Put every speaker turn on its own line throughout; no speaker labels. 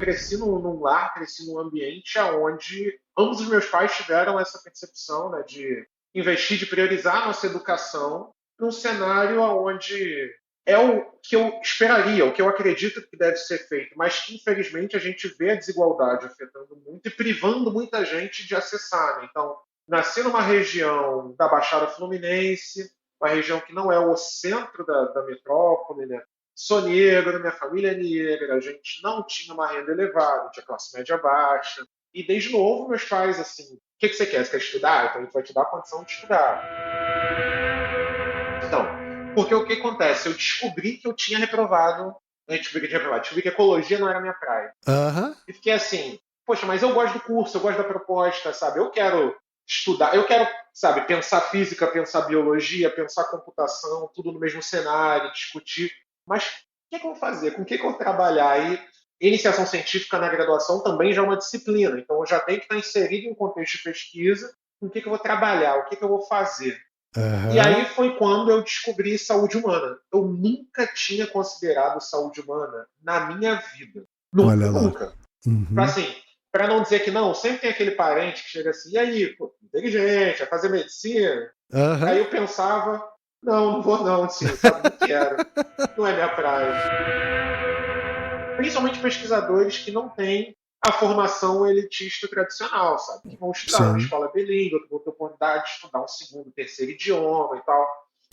cresci num lar, cresci num ambiente onde ambos os meus pais tiveram essa percepção, né, de investir, de priorizar a nossa educação num cenário onde é o que eu esperaria, o que eu acredito que deve ser feito, mas que infelizmente a gente vê a desigualdade afetando muito e privando muita gente de acessar, né? Então, nasci numa região da Baixada Fluminense, uma região que não é o centro da metrópole, né? Sou negro, minha família é negra, a gente não tinha uma renda elevada, tinha classe média baixa. E desde novo, meus pais, assim, o que você quer? Você quer estudar? Então a gente vai te dar a condição de estudar. Então, porque o que acontece? Eu descobri que eu tinha reprovado, descobri que ecologia não era minha praia.
Aham.
E fiquei assim, poxa, mas eu gosto do curso, eu gosto da proposta, sabe? Eu quero estudar, eu quero, sabe, pensar física, pensar biologia, pensar computação, tudo no mesmo cenário, discutir. Mas o que eu vou fazer? Com o que eu vou trabalhar? E iniciação científica na graduação também já é uma disciplina, então eu já tenho que estar inserido em um contexto de pesquisa, com o que eu vou trabalhar, o que eu vou fazer. E
Aham.
aí foi quando eu descobri saúde humana. Eu nunca tinha considerado saúde humana na minha vida. Nunca,
Olha lá.
nunca.
Uhum.
Assim, para não dizer que não, sempre tem aquele parente que chega assim, e aí, pô, inteligente, vai fazer medicina? Aí
Aham.
eu pensava, não, não vou não, tio, sabe, não quero. Não é minha praia. Principalmente pesquisadores que não têm a formação elitista tradicional, sabe? Que vão estudar numa
Sim.
escola bilíngue, que vão ter oportunidade de estudar um segundo, terceiro idioma e tal.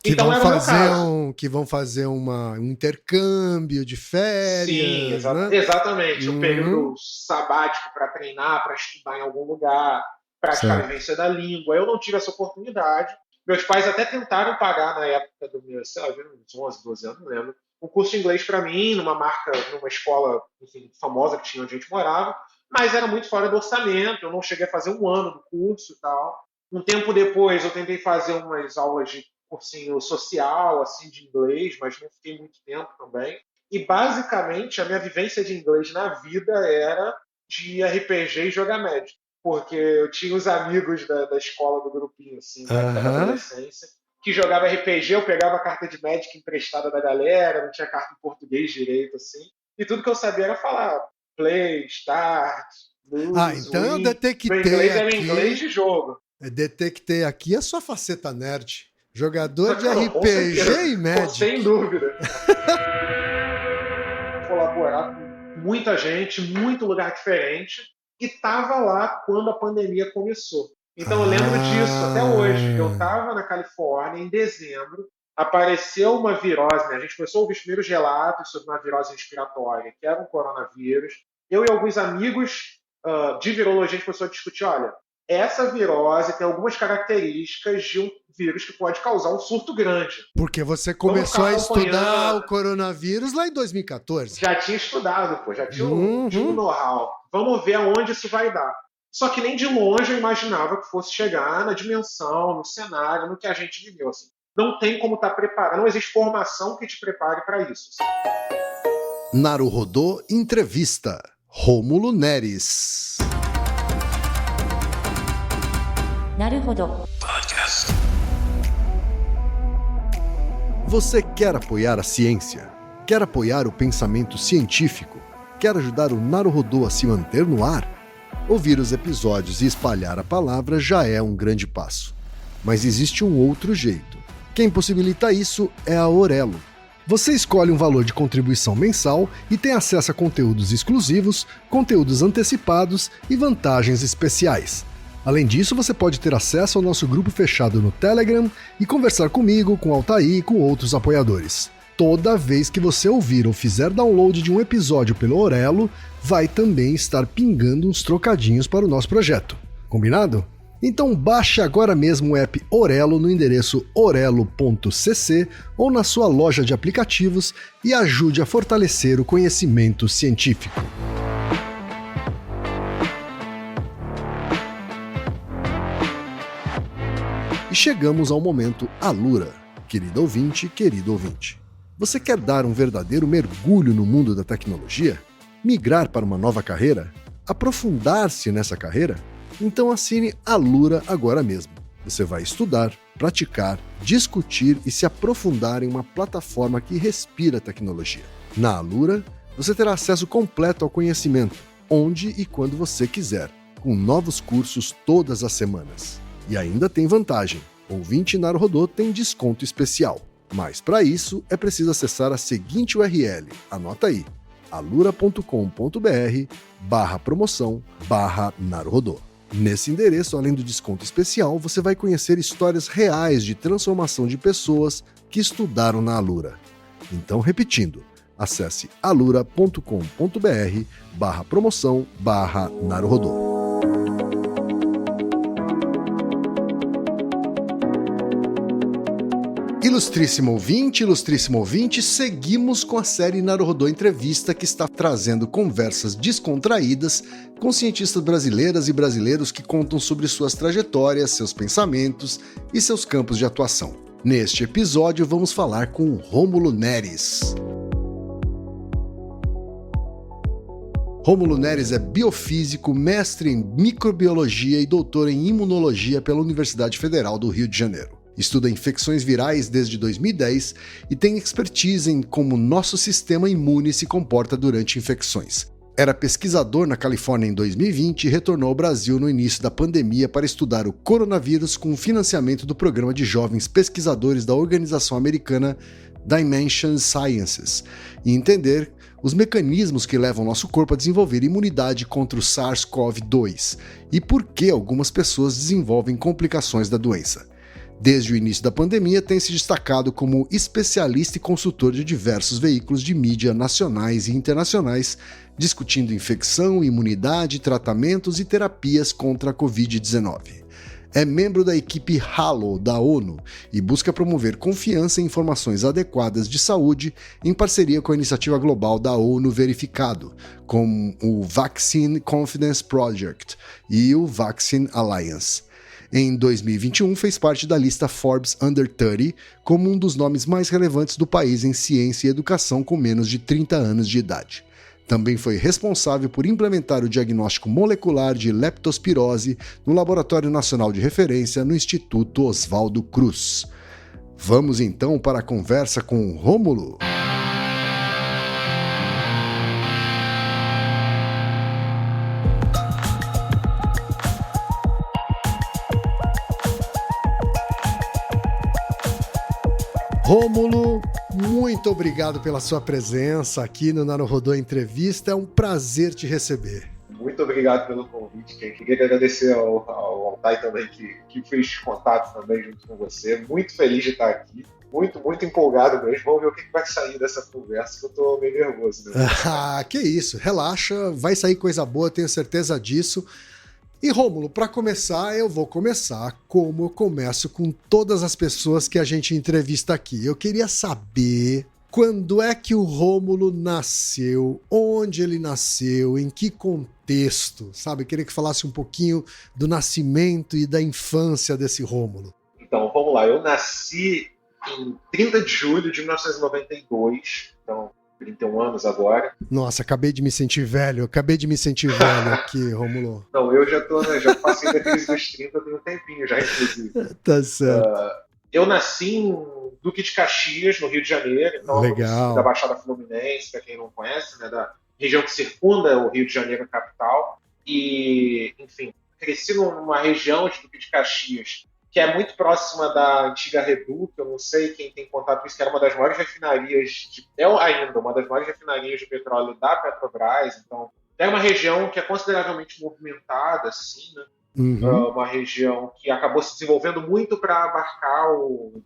Que
Então
vão
era o meu
fazer
caso.
um intercâmbio de
Sim,
férias, né?
exatamente. Um
Uhum.
período sabático para treinar, para estudar em algum lugar, praticar a
Certo.
vivência da língua. Eu não tive essa oportunidade. Meus pais até tentaram pagar na época do meu, sei lá, uns 11, 12 anos, não lembro, um curso de inglês para mim, numa marca, numa escola, enfim, famosa que tinha onde a gente morava, mas era muito fora do orçamento. Eu não cheguei a fazer um ano do curso e tal. Um tempo depois, eu tentei fazer umas aulas de cursinho social, assim, de inglês, mas não fiquei muito tempo também. E basicamente a minha vivência de inglês na vida era de RPG e jogar Magic. Porque eu tinha os amigos da escola, do grupinho, assim, na época da
Aham.
adolescência, que jogava RPG, eu pegava a carta de Magic emprestada da galera, não tinha carta em português direito, assim. E tudo que eu sabia era falar play, start,
Ah,
lose,
então eu
win. Meu inglês era inglês de jogo.
detectei aqui a sua faceta nerd. Jogador de
Não, com
RPG
certeza.
e
Sem
Magic.
dúvida. Colaborar com muita gente, muito lugar diferente, e estava lá quando a pandemia começou. Então eu lembro disso até hoje. Eu
Ah.
estava na Califórnia em dezembro, apareceu uma virose, né? A gente começou a ouvir os primeiros relatos sobre uma virose respiratória, que era um coronavírus. Eu e alguns amigos de virologia, a gente começou a discutir, olha, essa virose tem algumas características de um vírus que pode causar um surto grande.
Porque você
Vamos ficar
começou a estudar o
acompanhando.
coronavírus lá em 2014.
Já tinha estudado, pô, já tinha um
Uhum.
know-how. Vamos ver aonde isso vai dar. Só que nem de longe eu imaginava que fosse chegar na dimensão, no cenário, no que a gente viveu. Assim. Não tem como estar preparado, não existe formação que te prepare para isso. Assim.
Naruhodô Entrevista. Rômulo Neres.
Naruhodô.
Você quer apoiar a ciência? Quer apoiar o pensamento científico? Quer ajudar o Naruhodô a se manter no ar? Ouvir os episódios e espalhar a palavra já é um grande passo. Mas existe um outro jeito. Quem possibilita isso é a Aurelo. Você escolhe um valor de contribuição mensal e tem acesso a conteúdos exclusivos, conteúdos antecipados e vantagens especiais. Além disso, você pode ter acesso ao nosso grupo fechado no Telegram e conversar comigo, com Altair e com outros apoiadores. Toda vez que você ouvir ou fizer download de um episódio pelo Aurelo, vai também estar pingando uns trocadinhos para o nosso projeto. Combinado? Então baixe agora mesmo o app Aurelo no endereço orelo.cc ou na sua loja de aplicativos e ajude a fortalecer o conhecimento científico. E chegamos ao momento Alura. Querido ouvinte, querido ouvinte. Você quer dar um verdadeiro mergulho no mundo da tecnologia? Migrar para uma nova carreira? Aprofundar-se nessa carreira? Então assine Alura agora mesmo. Você vai estudar, praticar, discutir e se aprofundar em uma plataforma que respira tecnologia. Na Alura, você terá acesso completo ao conhecimento, onde e quando você quiser, com novos cursos todas as semanas. E ainda tem vantagem: ouvinte Naruhodô tem desconto especial. Mas para isso é preciso acessar a seguinte URL, anota aí, alura.com.br/promoção/Naruhodô. Nesse endereço, além do desconto especial, você vai conhecer histórias reais de transformação de pessoas que estudaram na Alura. Então, repetindo, acesse alura.com.br/promoção/Naruhodô. Ilustríssimo ouvinte, seguimos com a série Naruhodô Entrevista, que está trazendo conversas descontraídas com cientistas brasileiras e brasileiros que contam sobre suas trajetórias, seus pensamentos e seus campos de atuação. Neste episódio, vamos falar com Rômulo Neres. Rômulo Neres é biofísico, mestre em microbiologia e doutor em imunologia pela Universidade Federal do Rio de Janeiro. Estuda infecções virais desde 2010 e tem expertise em como nosso sistema imune se comporta durante infecções. Era pesquisador na Califórnia em 2020 e retornou ao Brasil no início da pandemia para estudar o coronavírus com o financiamento do programa de jovens pesquisadores da organização americana Dimension Sciences e entender os mecanismos que levam nosso corpo a desenvolver imunidade contra o SARS-CoV-2 e por que algumas pessoas desenvolvem complicações da doença. Desde o início da pandemia, tem se destacado como especialista e consultor de diversos veículos de mídia nacionais e internacionais, discutindo infecção, imunidade, tratamentos e terapias contra a Covid-19. É membro da equipe HALO da ONU e busca promover confiança e informações adequadas de saúde em parceria com a iniciativa global da ONU Verificado, como o Vaccine Confidence Project e o Vaccine Alliance. Em 2021, fez parte da lista Forbes Under 30 como um dos nomes mais relevantes do país em ciência e educação com menos de 30 anos de idade. Também foi responsável por implementar o diagnóstico molecular de leptospirose no Laboratório Nacional de Referência no Instituto Oswaldo Cruz. Vamos então para a conversa com Rômulo. Rômulo, muito obrigado pela sua presença aqui no Naruhodô Entrevista. É um prazer te receber.
Muito obrigado pelo convite. Queria agradecer ao Altai também, que fez contato também junto com você. Muito feliz de estar aqui. Muito empolgado mesmo. Vamos ver o que vai sair dessa conversa, que eu tô meio nervoso. Né?
Que isso. Relaxa, vai sair coisa boa, tenho certeza disso. E Rômulo, para começar, eu vou começar como eu começo com todas as pessoas que a gente entrevista aqui. Eu queria saber quando é que o Rômulo nasceu, onde ele nasceu, em que contexto, sabe? Eu queria que falasse um pouquinho do nascimento e da infância desse Rômulo.
Então, vamos lá. Eu nasci em 30 de julho de 1992, então 31 anos agora.
Nossa, acabei de me sentir velho aqui, Rômulo.
Não, eu já passei da crise dos 30, tem um tempinho já, inclusive.
Tá certo.
Eu nasci em Duque de Caxias, no Rio de Janeiro, então
legal.
Da Baixada Fluminense, para quem não conhece, né, da região que circunda o Rio de Janeiro, a capital. E, enfim, cresci numa região de Duque de Caxias que é muito próxima da antiga Reduc, eu não sei quem tem contato com isso, que era uma das maiores refinarias, é ainda uma das maiores refinarias de petróleo da Petrobras, então é uma região que é consideravelmente movimentada, assim, né? Uma região que acabou se desenvolvendo muito para abarcar o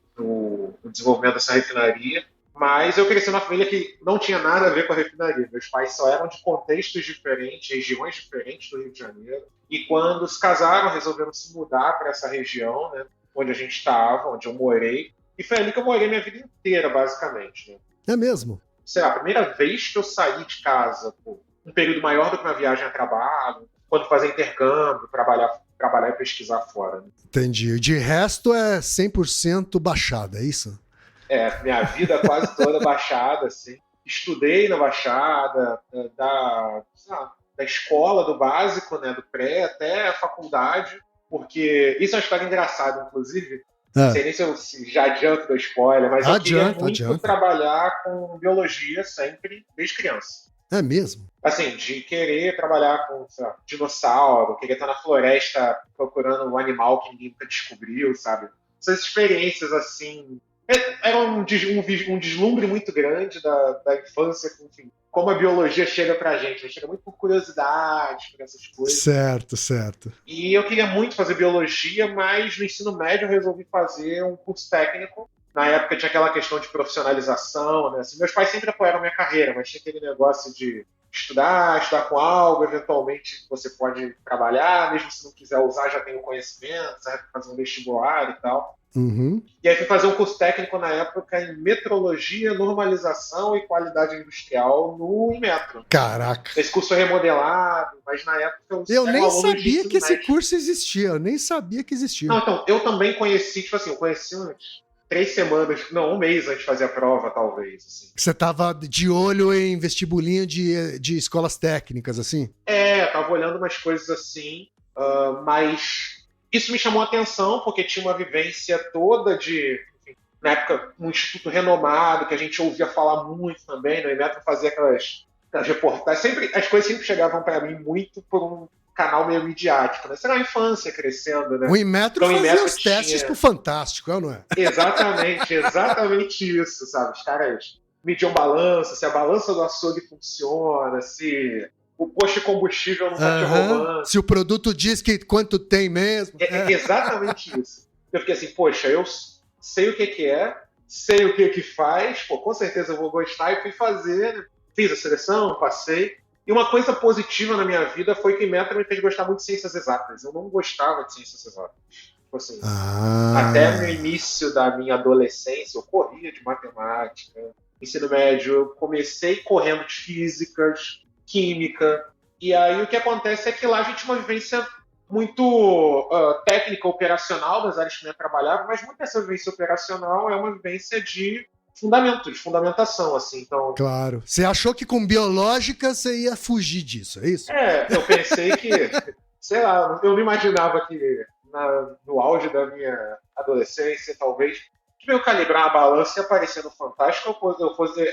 desenvolvimento dessa refinaria, mas eu cresci numa família que não tinha nada a ver com a refinaria. Meus pais só eram de contextos diferentes, regiões diferentes do Rio de Janeiro, e quando se casaram, resolveram se mudar para essa região, né, onde a gente estava, onde eu morei, e foi ali que eu morei minha vida inteira, basicamente. Né?
É mesmo?
Sei lá, a primeira vez que eu saí de casa, um período maior do que uma viagem a trabalho, quando fazer intercâmbio, trabalhar e pesquisar fora. Né?
Entendi. De resto é 100% Baixada, é isso?
Minha vida quase toda Baixada, assim. Estudei na Baixada, da escola, do básico, né, do pré, até a faculdade, porque isso é uma história engraçada, inclusive. Não sei nem se eu já adianto da spoiler, mas eu queria muito trabalhar com biologia sempre, desde criança.
É mesmo?
Assim, de querer trabalhar com, sei lá, dinossauro, querer estar na floresta procurando um animal que ninguém nunca descobriu, sabe? Essas experiências, assim, era um deslumbre muito grande da infância, enfim, como a biologia chega pra gente, né? Chega muito por curiosidade, por essas coisas.
Certo, certo.
E eu queria muito fazer biologia, mas no ensino médio eu resolvi fazer um curso técnico. Na época tinha aquela questão de profissionalização, né? Assim, meus pais sempre apoiaram a minha carreira, mas tinha aquele negócio de estudar com algo, eventualmente você pode trabalhar, mesmo se não quiser usar, já tem o conhecimento, serve para fazer um vestibular e tal.
Uhum.
E aí fui fazer um curso técnico na época em metrologia, normalização e qualidade industrial no Inmetro.
Caraca.
Esse curso é remodelado, mas na época
eu
era
nem
um aluno de
sabia
ensino
que esse
médio.
curso existia, eu nem sabia que existia.
Não, então, eu também conheci, tipo assim, eu conheci umas 3 semanas, não, um mês antes de fazer a prova, talvez, assim.
Você tava de olho em vestibulinho de escolas técnicas, assim?
Eu tava olhando umas coisas assim, mas isso me chamou a atenção, porque tinha uma vivência toda de, enfim, na época, um instituto renomado, que a gente ouvia falar muito também, né? O Inmetro fazia aquelas reportagens, as coisas sempre chegavam para mim muito por um canal meio midiático, né? Será a infância crescendo, né?
O Inmetro
Então,
fazia os testes pro Fantástico, não é?
Exatamente isso, sabe? Os caras mediam balança, se a balança do açougue funciona, se o posto de combustível não tá te roubando.
Se o produto diz que quanto tem mesmo.
É exatamente isso. Eu fiquei assim, poxa, eu sei o que é, sei o que faz, pô, com certeza eu vou gostar, e fui fazer, né? Fiz a seleção, passei. E uma coisa positiva na minha vida foi que o Inmetro me fez gostar muito de ciências exatas. Eu não gostava de ciências exatas. Tipo assim, até no início da minha adolescência, eu corria de matemática. Ensino médio, eu comecei correndo de físicas, química. E aí o que acontece é que lá a gente tinha uma vivência muito técnica, operacional das áreas que eu trabalhava, mas muita dessa vivência operacional é uma vivência de fundamentos, de fundamentação, assim. Então,
claro. Você achou que com biológica você ia fugir disso, é isso?
eu pensei que, sei lá, eu não imaginava que no auge da minha adolescência, talvez, que eu calibrar a balança e aparecer no Fantástico,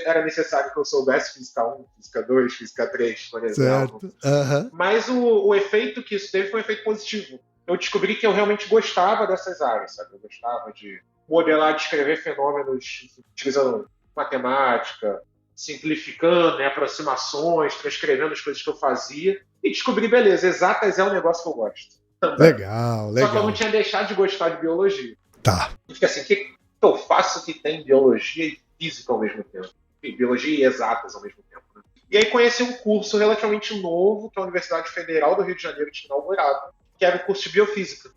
era necessário que eu soubesse Física 1, Física 2, Física 3, por exemplo.
Certo. Uhum.
Mas o efeito que isso teve foi um efeito positivo. Eu descobri que eu realmente gostava dessas áreas, sabe? Eu gostava de modelar, descrever fenômenos utilizando matemática, simplificando, né, aproximações, transcrevendo as coisas que eu fazia, e descobri, beleza, exatas é um negócio que eu gosto. Também.
Legal.
Só que eu não tinha deixado de gostar de biologia.
Tá.
E fica assim, o que eu faço que tem biologia e física ao mesmo tempo? Enfim, biologia e exatas ao mesmo tempo. Né? E aí conheci um curso relativamente novo que a Universidade Federal do Rio de Janeiro tinha inaugurado, que era o curso de biofísica.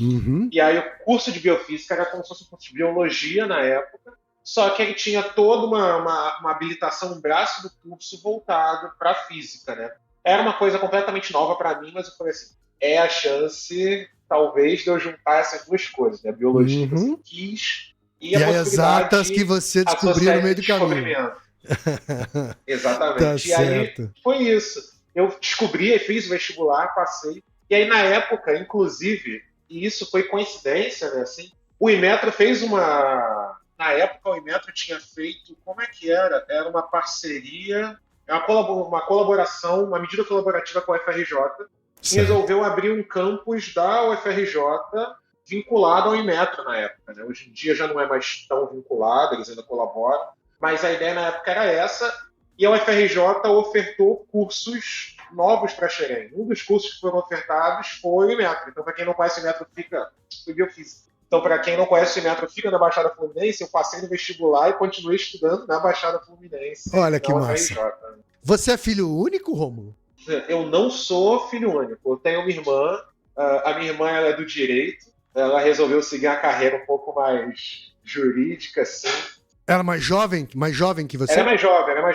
Uhum.
E aí o curso de biofísica era como se fosse um curso de biologia na época, só que ele tinha toda uma habilitação, um braço do curso voltado para física, né? Era uma coisa completamente nova para mim, mas eu falei assim, é a chance, talvez, de eu juntar essas duas coisas, né? A biologia que você quis e a possibilidade
exatas que você descobriu no meio do caminho.
Exatamente.
Tá
e
certo.
aí foi isso. Eu descobri, fiz o vestibular, passei. E aí, na época, inclusive, e isso foi coincidência, né? Assim, o Inmetro fez uma. Na época, o Inmetro tinha feito. Como é que era? Era uma parceria, uma colaboração, uma medida colaborativa com a UFRJ, que resolveu abrir um campus da UFRJ vinculado ao Inmetro na época. Né? Hoje em dia já não é mais tão vinculado, eles ainda colaboram. Mas a ideia na época era essa, e a UFRJ ofertou cursos novos para Xerém. Um dos cursos que foram ofertados foi o Inmetro. Então, para quem não conhece o Inmetro, foi biofísica. Então, para quem não conhece o Inmetro, fica na Baixada Fluminense. Eu passei no vestibular e continuei estudando na Baixada Fluminense.
Olha que massa. Você é filho único, Rômulo?
Eu não sou filho único. Eu tenho uma irmã. A minha irmã ela é do direito. Ela resolveu seguir a carreira um pouco mais jurídica, assim.
Ela é mais jovem que você?
Ela é mais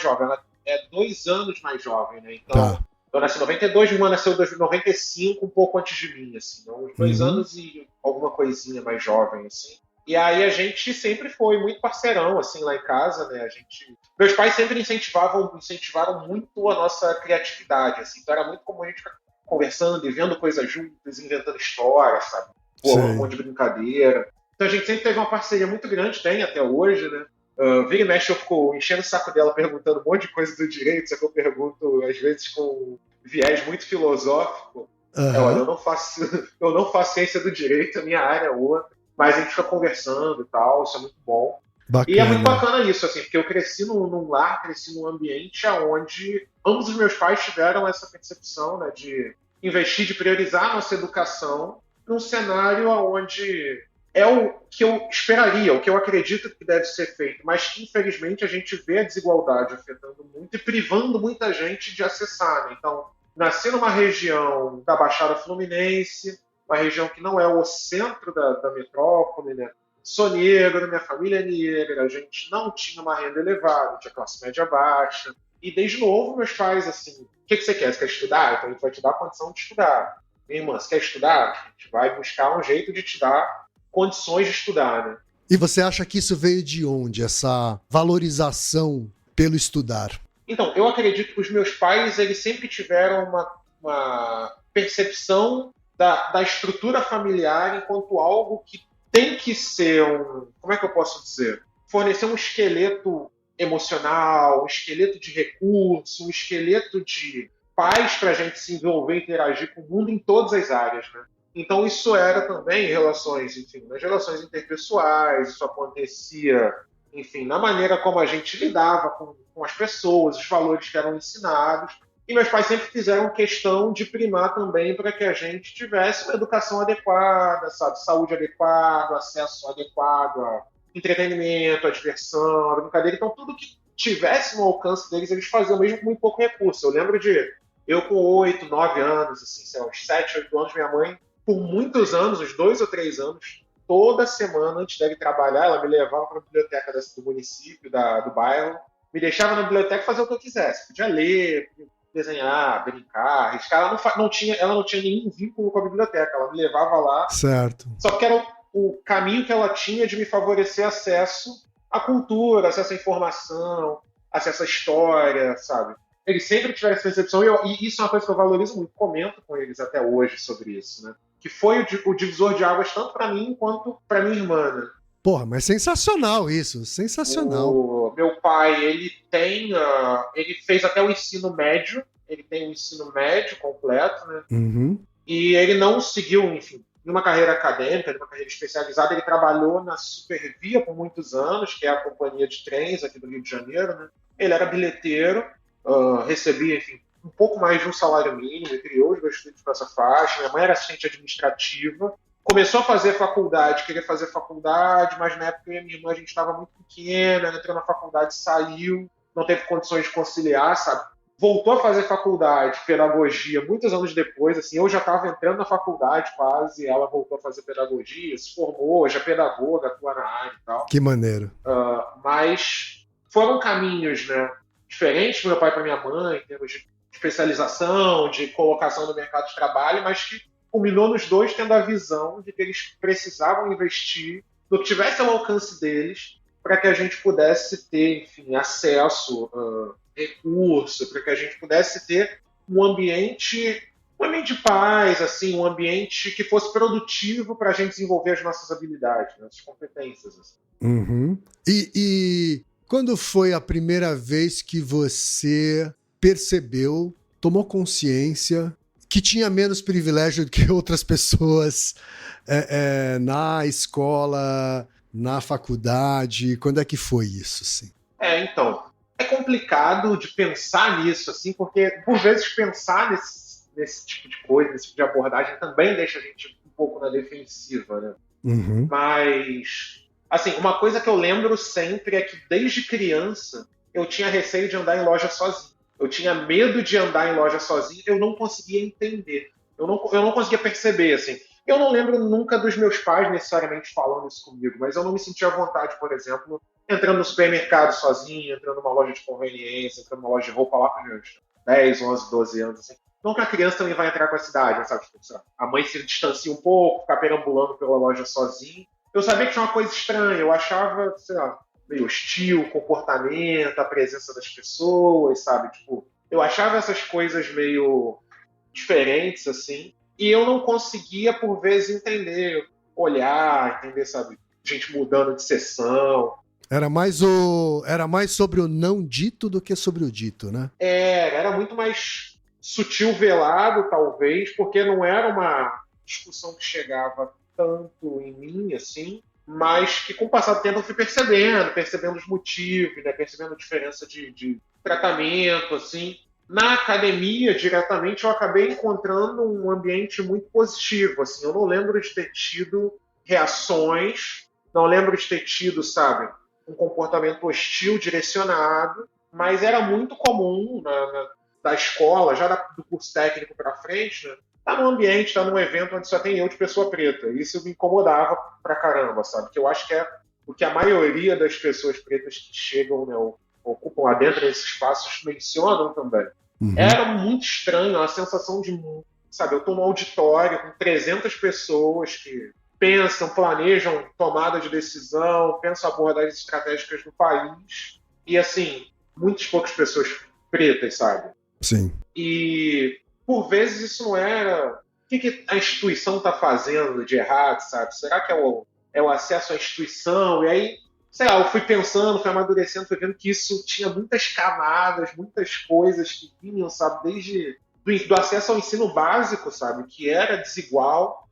jovem. Ela é 2 anos mais jovem, né? Então, eu nasci em 92, minha irmã nasceu em 95, um pouco antes de mim, assim. Então, uns 2 anos e alguma coisinha mais jovem, assim. E aí a gente sempre foi muito parceirão, assim, lá em casa, né? Meus pais sempre incentivaram muito a nossa criatividade, assim. Então era muito comum a gente ficar conversando e vendo coisas juntas, inventando histórias, sabe? Um monte de brincadeira. Então a gente sempre teve uma parceria muito grande, tem até hoje, né? Vira e mexe, eu fico enchendo o saco dela perguntando um monte de coisa do direito, só que eu pergunto, às vezes, com viés muito filosófico. Olha,
Aham.
eu não faço ciência do direito, a minha área é outra, mas a gente fica conversando e tal, isso é muito bom. E é muito
Bacana.
bacana isso, assim, porque eu cresci num lar, cresci num ambiente onde ambos os meus pais tiveram essa percepção, né, de investir, de priorizar a nossa educação num cenário onde é o que eu esperaria, o que eu acredito que deve ser feito, mas que infelizmente a gente vê a desigualdade afetando muito e privando muita gente de acessar, né? Então, nasci numa região da Baixada Fluminense, uma região que não é o centro da metrópole, né? Sou negro, minha família é negra, a gente não tinha uma renda elevada, tinha classe média baixa. E desde novo, meus pais, assim, o que você quer? Você quer estudar? Então a gente vai te dar a condição de estudar. Minha irmã, você quer estudar? A gente vai buscar um jeito de te dar condições de estudar, né?
E você acha que isso veio de onde, essa valorização pelo estudar?
Então, eu acredito que os meus pais, eles sempre tiveram uma percepção da estrutura familiar enquanto algo que tem que ser como é que eu posso dizer? Fornecer um esqueleto emocional, um esqueleto de recurso, um esqueleto de paz para a gente se envolver e interagir com o mundo em todas as áreas, né? Então isso era também em relações, enfim, nas relações interpessoais, isso acontecia, enfim, na maneira como a gente lidava com as pessoas, os valores que eram ensinados. E meus pais sempre fizeram questão de primar também para que a gente tivesse uma educação adequada, sabe? Saúde adequada, acesso adequado a entretenimento, a diversão, a brincadeira. Então, tudo que tivesse no alcance deles, eles faziam mesmo com muito pouco recurso. Eu lembro de eu com 8, 9 anos, assim, sei lá, uns 7, 8 anos, minha mãe, por muitos anos, uns 2 ou 3 anos, toda semana antes dele trabalhar, ela me levava para a biblioteca do município, do bairro, me deixava na biblioteca fazer o que eu quisesse. Podia ler, desenhar, brincar, arriscar. Ela não tinha nenhum vínculo com a biblioteca. Ela me levava lá,
Certo.
só que era o caminho que ela tinha de me favorecer acesso à cultura, acesso à informação, acesso à história, sabe? Eles sempre tiveram essa percepção e isso é uma coisa que eu valorizo muito. Comento com eles até hoje sobre isso, né? Que foi o divisor de águas tanto para mim quanto para minha irmã, né?
Porra, mas sensacional isso, sensacional.
O meu pai, ele fez até o ensino médio, ele tem o ensino médio completo, né?
Uhum.
E ele não seguiu, enfim, numa carreira acadêmica, numa carreira especializada. Ele trabalhou na Supervia por muitos anos, que é a companhia de trens aqui do Rio de Janeiro, né? Ele era bilheteiro, recebia, enfim, um pouco mais de um salário mínimo, e criou os meus filhos com essa faixa. Minha mãe era assistente administrativa, começou a fazer faculdade, queria fazer faculdade, mas na época eu e a minha irmã a gente estava muito pequena, entrou na faculdade, saiu, não teve condições de conciliar, sabe? Voltou a fazer faculdade, pedagogia, muitos anos depois, assim, eu já estava entrando na faculdade quase, ela voltou a fazer pedagogia, se formou, já é pedagoga, atua na área e tal.
Que maneiro.
Mas foram caminhos, né, diferentes para meu pai e para minha mãe, em termos de especialização, de colocação no mercado de trabalho, mas que culminou nos dois tendo a visão de que eles precisavam investir no que tivesse ao alcance deles para que a gente pudesse ter, enfim, acesso, recurso, para que a gente pudesse ter um ambiente de paz, assim, um ambiente que fosse produtivo para a gente desenvolver as nossas habilidades, nossas competências. Assim.
Uhum. E quando foi a primeira vez que você percebeu, tomou consciência que tinha menos privilégio do que outras pessoas na escola, na faculdade? Quando é que foi isso, assim?
Então, é complicado de pensar nisso, assim, porque por vezes pensar nesse tipo de coisa, nesse tipo de abordagem também deixa a gente um pouco na defensiva, né?
Uhum.
Mas, assim, uma coisa que eu lembro sempre é que desde criança eu tinha receio de andar em loja sozinho. Eu tinha medo de andar em loja sozinho, eu não conseguia entender. Eu não conseguia perceber, assim. Eu não lembro nunca dos meus pais necessariamente falando isso comigo, mas eu não me sentia à vontade, por exemplo, entrando no supermercado sozinho, entrando numa loja de conveniência, entrando numa loja de roupa lá com meus 10, 11, 12 anos, assim. Não que a criança também vai entrar com essa idade, sabe? Tipo, a mãe se distancia um pouco, ficar perambulando pela loja sozinho. Eu sabia que tinha uma coisa estranha, eu achava, sei lá, meio hostil, o comportamento, a presença das pessoas, sabe? Tipo, eu achava essas coisas meio diferentes, assim, e eu não conseguia, por vezes, entender, olhar, entender, sabe? Gente mudando de sessão.
Era mais sobre o não dito do que sobre o dito, né?
Era muito mais sutil, velado, talvez, porque não era uma discussão que chegava tanto em mim, assim, mas que com o passar do tempo eu fui percebendo os motivos, né, percebendo a diferença de tratamento, assim. Na academia, diretamente, eu acabei encontrando um ambiente muito positivo, assim. Eu não lembro de ter tido reações, não lembro de ter tido, sabe, um comportamento hostil direcionado, mas era muito comum da escola, já do curso técnico para frente, né? Tá num ambiente, tá num evento onde só tem eu de pessoa preta. Isso me incomodava pra caramba, sabe? Que eu acho que é o que a maioria das pessoas pretas que chegam, né, ocupam lá dentro desses espaços mencionam também.
Uhum.
Era muito estranho, a sensação de, sabe, eu tô num auditório com 300 pessoas que pensam, planejam tomada de decisão, pensam abordagens estratégicas do país, e assim, muitas poucas pessoas pretas, sabe?
Sim.
E por vezes isso não era. O que a instituição está fazendo de errado, sabe? Será que é o acesso à instituição? E aí, sei lá, eu fui pensando, fui amadurecendo, fui vendo que isso tinha muitas camadas, muitas coisas que vinham, sabe, desde do acesso ao ensino básico, sabe, que era desigual,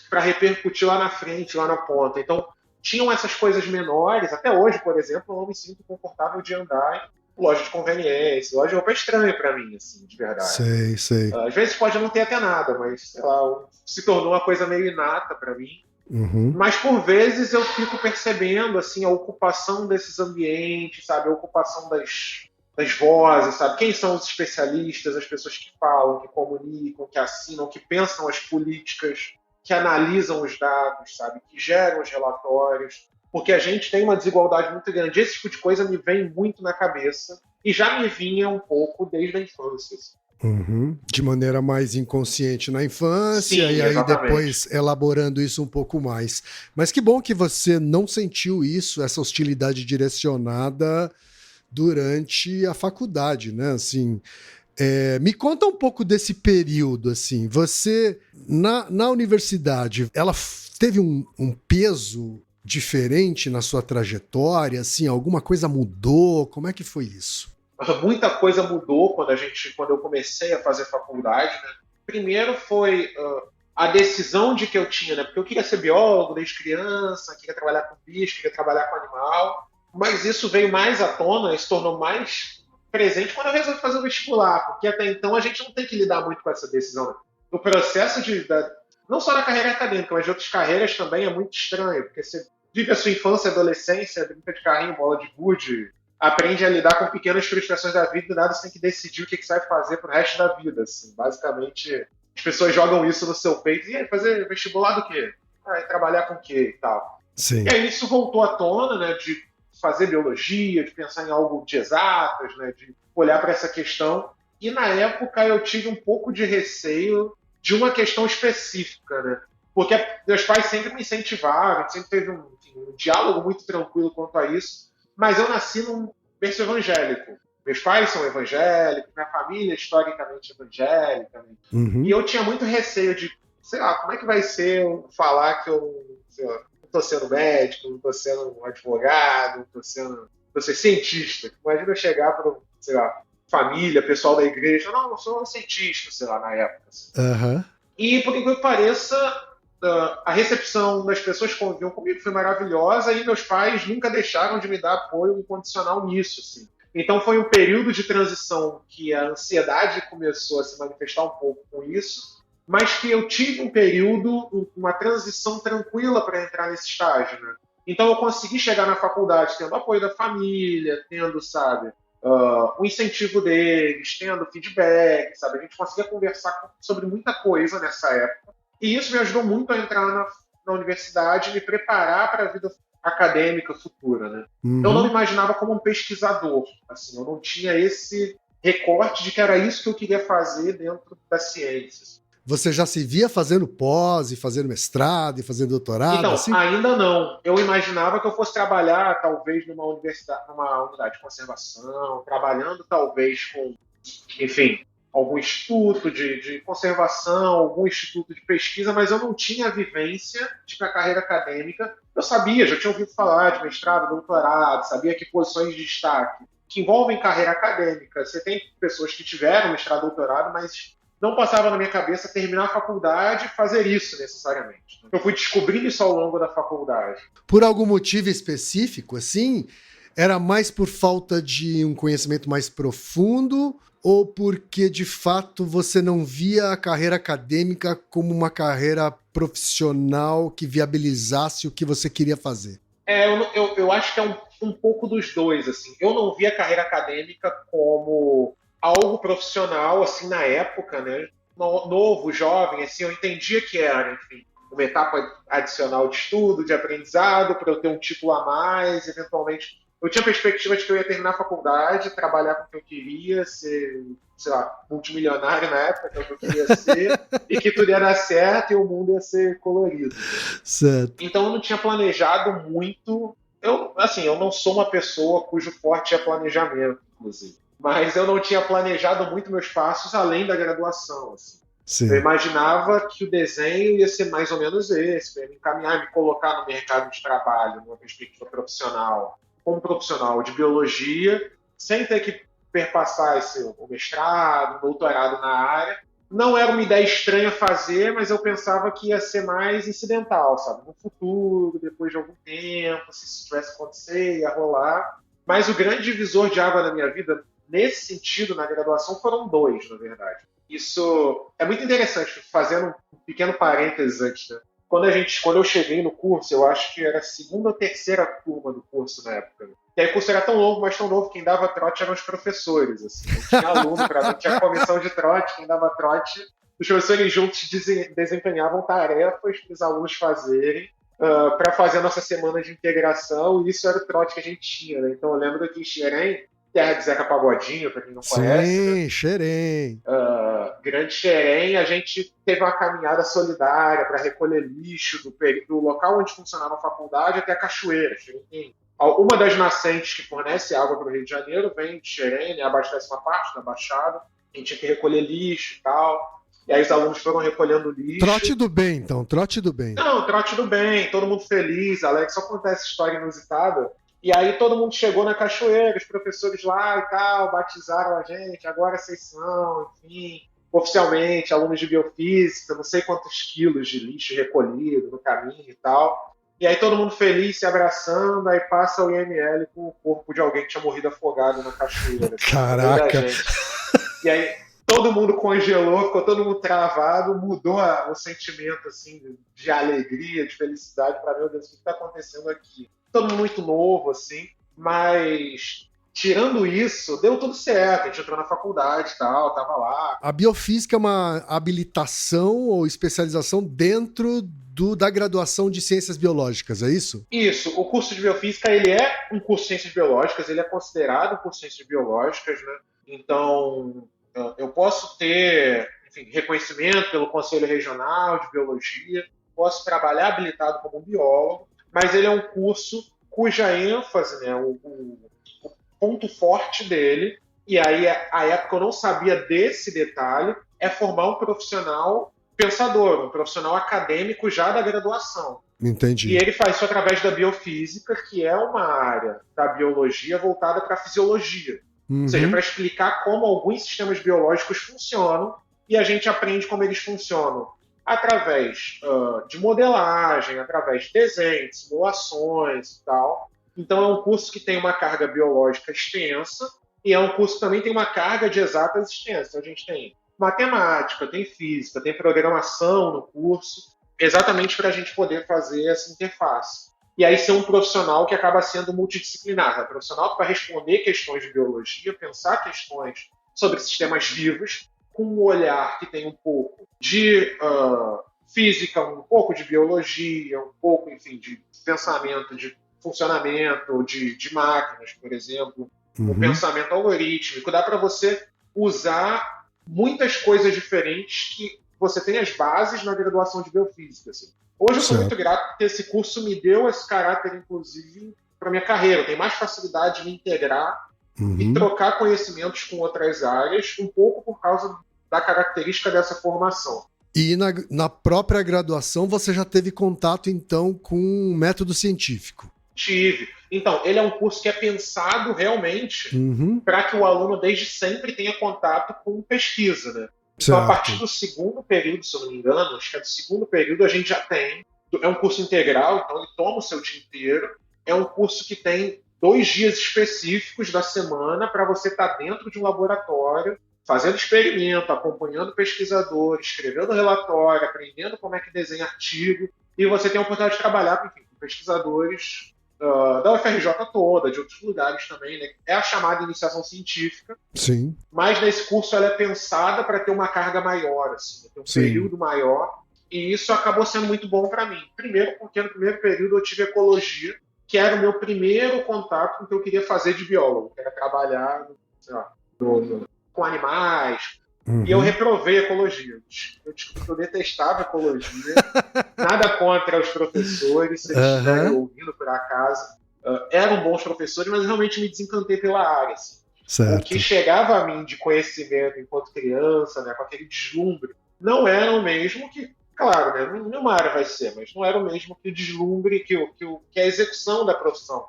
para repercutir lá na frente, lá na ponta. Então, tinham essas coisas menores. Até hoje, por exemplo, eu não me sinto confortável de andar em loja de conveniência. Loja de roupa é estranha para mim, assim, de verdade.
Sei.
Às vezes pode não ter até nada, mas, sei lá, se tornou uma coisa meio inata para mim.
Uhum.
Mas, por vezes, eu fico percebendo, assim, a ocupação desses ambientes, sabe? A ocupação das vozes, sabe? Quem são os especialistas, as pessoas que falam, que comunicam, que assinam, que pensam as políticas, que analisam os dados, sabe? Que geram os relatórios. Porque a gente tem uma desigualdade muito grande. Esse tipo de coisa me vem muito na cabeça e já me vinha um pouco desde a infância.
Uhum. De maneira mais inconsciente na infância.
Sim,
e aí
exatamente.
Depois elaborando isso um pouco mais. Mas que bom que você não sentiu isso, essa hostilidade direcionada durante a faculdade, né? Assim, me conta um pouco desse período, assim. Você, na universidade, ela teve um peso diferente na sua trajetória? Assim, alguma coisa mudou? Como é que foi isso?
Muita coisa mudou quando eu comecei a fazer faculdade, né? Primeiro foi a decisão de que eu tinha, né? Porque eu queria ser biólogo desde criança, queria trabalhar com bicho, queria trabalhar com animal, mas isso veio mais à tona e se tornou mais presente quando eu resolvi fazer o vestibular, porque até então a gente não tem que lidar muito com essa decisão, né? O processo não só da carreira acadêmica, mas de outras carreiras também é muito estranho, porque você vive a sua infância e adolescência, brinca de carrinho, bola de gude, aprende a lidar com pequenas frustrações da vida e nada você tem que decidir o que você vai fazer pro resto da vida. Assim. Basicamente, as pessoas jogam isso no seu peito. E aí, fazer vestibular do quê? Trabalhar com o quê e tal.
Sim.
E aí isso voltou à tona, né, de fazer biologia, de pensar em algo de exatas, né, de olhar para essa questão. E na época eu tive um pouco de receio de uma questão específica, né? Porque meus pais sempre me incentivaram, sempre teve um diálogo muito tranquilo quanto a isso. Mas eu nasci num berço evangélico. Meus pais são evangélicos, minha família é historicamente evangélica. Né?
Uhum.
E eu tinha muito receio de, sei lá, como é que vai ser eu falar que eu não estou sendo médico, não estou sendo um advogado, não estou sendo cientista. Imagina eu chegar para, sei lá, família, pessoal da igreja, não, eu sou um cientista, sei lá, na época. Assim.
Uhum.
E, por que pareça, a recepção das pessoas que conviviam comigo foi maravilhosa e meus pais nunca deixaram de me dar apoio incondicional nisso. Assim. Então foi um período de transição que a ansiedade começou a se manifestar um pouco com isso, mas que eu tive um período, uma transição tranquila para entrar nesse estágio. Né? Então eu consegui chegar na faculdade tendo apoio da família, tendo, sabe, o incentivo deles, tendo feedback, sabe? A gente conseguia conversar sobre muita coisa nessa época. E isso me ajudou muito a entrar na universidade e me preparar para a vida acadêmica futura, né?
Uhum.
Eu não me imaginava como um pesquisador, assim, eu não tinha esse recorte de que era isso que eu queria fazer dentro das ciências.
Você já se via fazendo pós, e fazendo mestrado, e fazendo doutorado?
Então,
assim?
ainda não. Eu imaginava que eu fosse trabalhar, talvez, numa unidade de conservação, trabalhando, talvez, com, enfim, algum instituto de conservação, algum instituto de pesquisa, mas eu não tinha a vivência de que a carreira acadêmica. Eu sabia, já tinha ouvido falar de mestrado, doutorado, sabia que posições de destaque que envolvem carreira acadêmica. Você tem pessoas que tiveram mestrado, doutorado, mas não passava na minha cabeça terminar a faculdade e fazer isso necessariamente. Eu fui descobrindo isso ao longo da faculdade.
Por algum motivo específico, assim, era mais por falta de um conhecimento mais profundo ou porque, de fato, você não via a carreira acadêmica como uma carreira profissional que viabilizasse o que você queria fazer?
Eu acho que é um pouco dos dois. Assim. Eu não via a carreira acadêmica como algo profissional, assim, na época, né? Novo, jovem, assim, eu entendia que era, enfim, uma etapa adicional de estudo, de aprendizado, para eu ter um título a mais, eventualmente. Eu tinha perspectiva de que eu ia terminar a faculdade, trabalhar com o que eu queria, ser, sei lá, multimilionário na época, que é o que eu queria ser, e que tudo ia dar certo e o mundo ia ser colorido.
Certo.
Então eu não tinha planejado muito. Eu não sou uma pessoa cujo forte é planejamento, inclusive. Mas eu não tinha planejado muito meus passos além da graduação. Assim.
Sim.
Eu imaginava que o desenho ia ser mais ou menos esse, para me encaminhar e me colocar no mercado de trabalho, numa perspectiva profissional, como profissional de biologia, sem ter que perpassar o mestrado, o doutorado na área. Não era uma ideia estranha fazer, mas eu pensava que ia ser mais incidental, sabe? No futuro, depois de algum tempo, se isso tivesse acontecer, ia rolar. Mas o grande divisor de água na minha vida, nesse sentido, na graduação, foram dois, na verdade. Isso é muito interessante, fazendo um pequeno parênteses antes, né? Quando eu cheguei no curso, eu acho que era a segunda ou terceira turma do curso na época. Né? E aí o curso era tão longo, mas tão novo, quem dava trote eram os professores. Assim. Não tinha aluno, não tinha comissão de trote, quem dava trote, os professores juntos desempenhavam tarefas para os alunos fazerem, para fazer a nossa semana de integração, e isso era o trote que a gente tinha. Né? Então eu lembro que em Xerém, terra de Zeca Pagodinho, para quem não conhece.
Sim, Xerém.
Grande Xerém, a gente teve uma caminhada solidária para recolher lixo do local onde funcionava a faculdade até a cachoeira. Xerém. Uma das nascentes que fornece água para o Rio de Janeiro vem de Xerém, né, abastece uma parte da Baixada, a gente tinha que recolher lixo e tal. E aí os alunos foram recolhendo lixo.
Trote do bem, então, trote do bem.
Não, trote do bem, todo mundo feliz, Alex, só conta essa história inusitada. E aí todo mundo chegou na cachoeira, os professores lá e tal, batizaram a gente, agora vocês são, enfim, oficialmente, alunos de biofísica, não sei quantos quilos de lixo recolhido no caminho e tal. E aí todo mundo feliz, se abraçando, aí passa o IML com o corpo de alguém que tinha morrido afogado na cachoeira.
Caraca!
E aí todo mundo congelou, ficou todo mundo travado, mudou o sentimento assim, de alegria, de felicidade, para meu Deus, o que está acontecendo aqui? Todo mundo muito novo, assim, mas tirando isso, deu tudo certo, a gente entrou na faculdade e tal, tava lá.
A biofísica é uma habilitação ou especialização dentro da graduação de ciências biológicas, é isso?
Isso, o curso de biofísica, ele é um curso de ciências biológicas, ele é considerado um curso de ciências biológicas, né? Então, eu posso ter, enfim, reconhecimento pelo Conselho Regional de Biologia, posso trabalhar habilitado como biólogo, mas ele é um curso cuja ênfase, né, o ponto forte dele, e aí a época eu não sabia desse detalhe, é formar um profissional pensador, um profissional acadêmico já da graduação.
Entendi.
E ele faz isso através da biofísica, que é uma área da biologia voltada para a fisiologia. Ou seja, para explicar como alguns sistemas biológicos funcionam, e a gente aprende como eles funcionam através de modelagem, através de desenhos, simulações e tal. Então é um curso que tem uma carga biológica extensa e é um curso que também tem uma carga de exatas extensa. Então a gente tem matemática, tem física, tem programação no curso, exatamente para a gente poder fazer essa interface. E aí ser um profissional que acaba sendo multidisciplinar, né? Um profissional que vai responder questões de biologia, pensar questões sobre sistemas vivos, com um olhar que tem um pouco de física, um pouco de biologia, um pouco, enfim, de pensamento, de funcionamento de máquinas, por exemplo, o pensamento algorítmico. Dá para você usar muitas coisas diferentes que você tem as bases na graduação de biofísica. Assim. Hoje eu sou muito grato porque esse curso me deu esse caráter, inclusive, para minha carreira. Eu tenho mais facilidade de me integrar e trocar conhecimentos com outras áreas, um pouco por causa da característica dessa formação.
E na própria graduação você já teve contato, então, com o método científico?
Tive. Então, ele é um curso que é pensado realmente para que o aluno desde sempre tenha contato com pesquisa, né? Então, a partir do segundo período, se eu não me engano, acho que é do segundo período, a gente já tem. É um curso integral, então ele toma o seu dia inteiro. É um curso que tem 2 dias específicos da semana para você estar dentro de um laboratório, fazendo experimento, acompanhando pesquisador, escrevendo relatório, aprendendo como é que desenha artigo. E você tem a oportunidade de trabalhar enfim, com pesquisadores da UFRJ toda, de outros lugares também, né? É a chamada iniciação científica.
Sim.
Mas nesse curso ela é pensada para ter uma carga maior, assim, ter um período maior. E isso acabou sendo muito bom para mim. Primeiro, porque no primeiro período eu tive ecologia, que era o meu primeiro contato com o que eu queria fazer de biólogo, que era trabalhar sei lá, com animais. E eu reprovei ecologia. Eu descobri que eu detestava ecologia. Nada contra os professores, se eles estiverem ouvindo por acaso. Eram bons professores, mas realmente me desencantei pela área. Assim. O que chegava a mim de conhecimento enquanto criança, né, com aquele deslumbre, não era o mesmo que, claro, né, nenhuma área vai ser, mas não era o mesmo que o deslumbre, que a execução da profissão.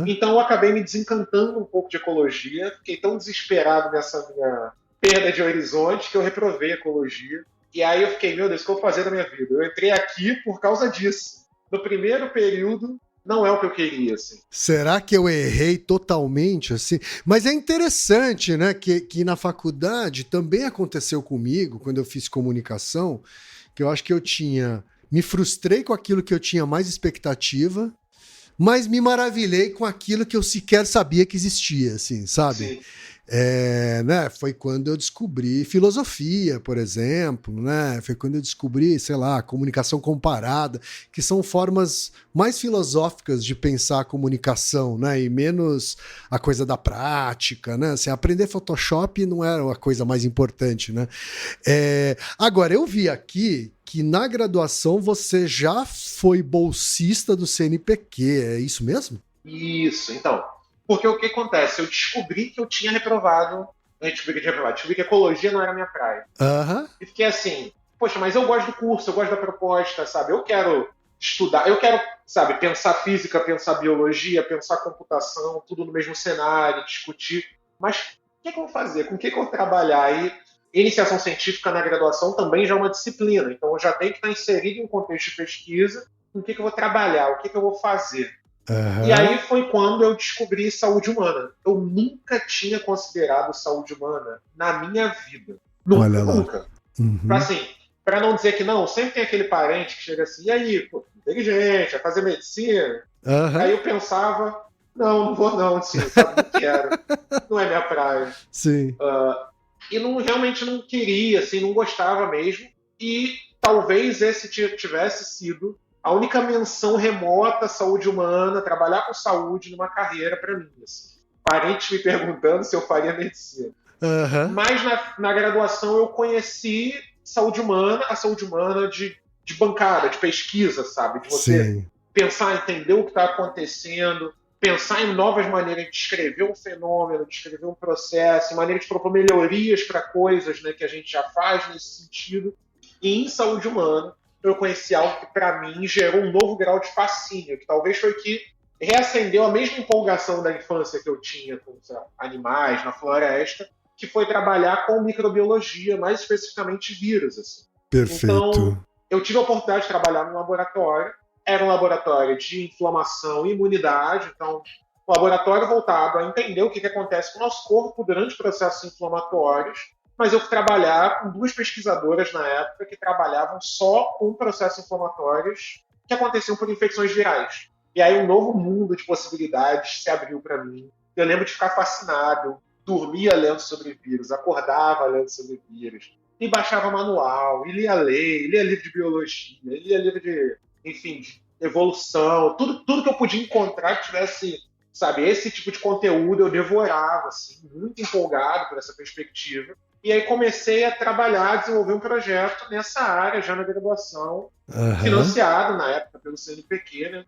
Então eu acabei me desencantando um pouco de ecologia, fiquei tão desesperado nessa minha perda de horizonte que eu reprovei ecologia. E aí eu fiquei, meu Deus, o que eu vou fazer da minha vida? Eu entrei aqui por causa disso. No primeiro período, não é o que eu queria, assim.
Será que eu errei totalmente, assim? Mas é interessante, né, que na faculdade também aconteceu comigo, quando eu fiz comunicação, que eu acho que me frustrei com aquilo que eu tinha mais expectativa, mas me maravilhei com aquilo que eu sequer sabia que existia, assim, sabe?
Sim.
Né? Foi quando eu descobri filosofia, por exemplo, né? Foi quando eu descobri, sei lá, comunicação comparada, que são formas mais filosóficas de pensar a comunicação, né? E menos a coisa da prática, né? Assim, aprender Photoshop não era a coisa mais importante, né? Agora, eu vi aqui que na graduação você já foi bolsista do CNPq, é isso mesmo?
Isso, então. Porque o que acontece? Eu descobri que eu tinha reprovado. Descobri que ecologia não era a minha praia. E fiquei assim, poxa, mas eu gosto do curso, eu gosto da proposta, sabe? Eu quero estudar, eu quero, sabe, pensar física, pensar biologia, pensar computação, tudo no mesmo cenário, discutir. Mas o que eu vou fazer? Com o que eu vou trabalhar? Aí, iniciação científica na graduação também já é uma disciplina. Então, eu já tenho que estar inserido em um contexto de pesquisa. Com o que eu vou trabalhar? O que eu vou fazer? E aí foi quando eu descobri saúde humana. Eu nunca tinha considerado saúde humana na minha vida. Nunca. Assim, para não dizer que não, sempre tem aquele parente que chega assim, e aí, pô, inteligente, vai fazer medicina. Aí eu pensava, não vou não, assim, sabe, não quero. Não é minha praia.
Sim.
E realmente não queria, assim, não gostava mesmo. E talvez esse tivesse sido a única menção remota à saúde humana, trabalhar com saúde numa carreira para mim. Assim. Parentes me perguntando se eu faria medicina. Mas na graduação eu conheci a saúde humana de bancada, de pesquisa, sabe? De você pensar, entender o que está acontecendo, pensar em novas maneiras de descrever um fenômeno, de descrever um processo, maneiras de propor melhorias para coisas, né, que a gente já faz nesse sentido. E em saúde humana, eu conheci algo que, para mim, gerou um novo grau de fascínio, que talvez foi que reacendeu a mesma empolgação da infância que eu tinha com animais na floresta, que foi trabalhar com microbiologia, mais especificamente vírus. Assim.
Perfeito.
Então, eu tive a oportunidade de trabalhar num laboratório, era um laboratório de inflamação e imunidade, então, um laboratório voltado a entender o que acontece com o nosso corpo durante processos inflamatórios, mas eu fui trabalhar com 2 pesquisadoras na época que trabalhavam só com processos inflamatórios que aconteciam por infecções virais. E aí um novo mundo de possibilidades se abriu para mim. Eu lembro de ficar fascinado, dormia lendo sobre vírus, acordava lendo sobre vírus, e baixava manual, e lia lei, lia livro de biologia, lia livro de, enfim, de evolução, tudo que eu podia encontrar que tivesse, sabe, esse tipo de conteúdo eu devorava, assim, muito empolgado por essa perspectiva. E aí comecei a trabalhar, desenvolver um projeto nessa área, já na graduação, financiado na época pelo CNPq, né?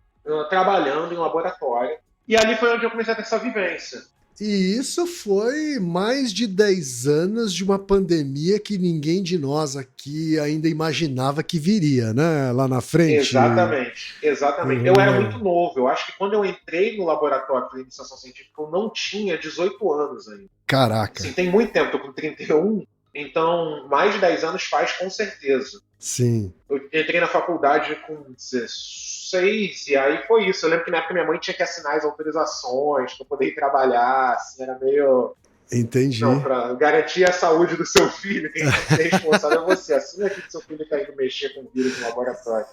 Trabalhando em um laboratório. E ali foi onde eu comecei a ter essa vivência.
E isso foi mais de 10 anos de uma pandemia que ninguém de nós aqui ainda imaginava que viria, né? Lá na frente.
Exatamente, exatamente. Eu era
Uhum.
muito novo. Eu acho que quando eu entrei no laboratório de iniciação científica, eu não tinha 18 anos ainda. Assim,
Caraca,
tem muito tempo, tô com 31, então mais de 10 anos faz com certeza.
sim,
Eu entrei na faculdade com 16, e aí foi isso. Eu lembro que na época minha mãe tinha que assinar as autorizações para poder ir trabalhar, assim, era meio. Não,
entendi.
para garantir a saúde do seu filho, quem tem que ser responsável é você. Assina aqui que seu filho está indo mexer com vírus no laboratório.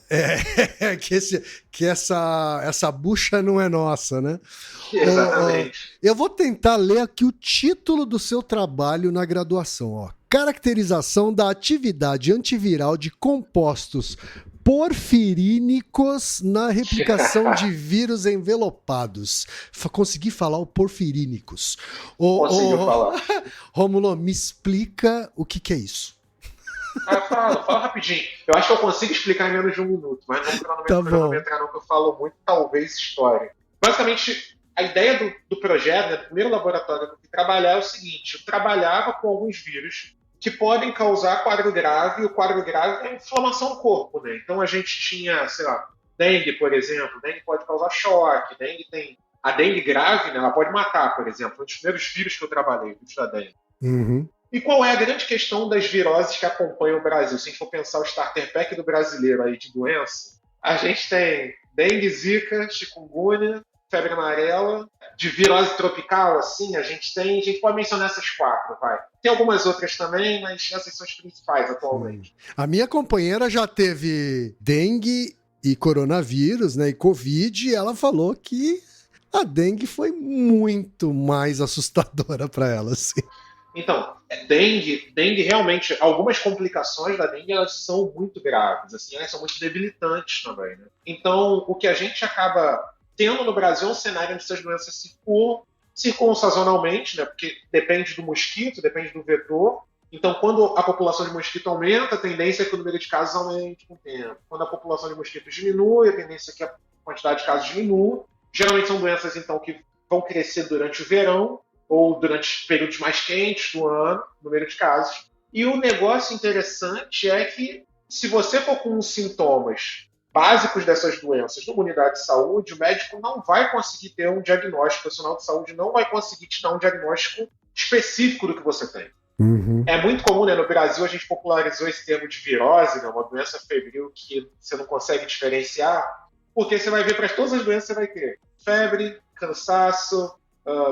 Que essa bucha não é nossa, né? Ô,
Exatamente.
eu vou tentar ler aqui o título do seu trabalho na graduação, ó. Caracterização da atividade antiviral de compostos porfirínicos na replicação de vírus envelopados. Consegui falar o porfirínicos.
Conseguiu falar.
Rômulo, me explica o que é isso.
Fala rapidinho. Eu acho que eu consigo explicar em menos de um minuto, mas não
Tá bom.
cronometrar não, que eu falo muito, talvez, história. Basicamente, a ideia do projeto, né, do primeiro laboratório que eu fui trabalhar é o seguinte: eu trabalhava com alguns vírus que podem causar quadro grave, e o quadro grave é inflamação no corpo, né? Então a gente tinha, sei lá, dengue, por exemplo. Dengue pode causar choque, dengue tem. A dengue grave, né, ela pode matar, por exemplo. Um dos primeiros vírus que eu trabalhei, o vírus da dengue.
Uhum.
E qual é a grande questão das viroses que acompanham o Brasil? Se a gente for pensar o starter pack do brasileiro aí de doença, a gente tem dengue, zika, chikungunya, febre amarela, de virose tropical, assim, a gente pode mencionar essas quatro, vai. Tem algumas outras também, mas essas são as principais
Sim.
atualmente.
A minha companheira já teve dengue e coronavírus, né, e Covid, e ela falou que a dengue foi muito mais assustadora para ela, assim.
Então, dengue realmente, algumas complicações da dengue elas são muito graves, assim, elas são muito debilitantes também, né? Então, o que a gente acaba tendo no Brasil é um cenário onde essas doenças circulam sazonalmente, né? Porque depende do mosquito, depende do vetor. Então, quando a população de mosquito aumenta, a tendência é que o número de casos aumente com o tempo. Quando a população de mosquito diminui, a tendência é que a quantidade de casos diminua. Geralmente são doenças, então, que vão crescer durante o verão, ou durante períodos mais quentes do ano, número de casos. E o negócio interessante é que, se você for com os sintomas básicos dessas doenças numa unidade de saúde, o médico não vai conseguir ter um diagnóstico, o profissional de saúde não vai conseguir te dar um diagnóstico específico do que você tem.
Uhum.
É muito comum, né? No Brasil a gente popularizou esse termo de virose, né? Uma doença febril que você não consegue diferenciar, porque você vai ver para todas as doenças você vai ter febre, cansaço,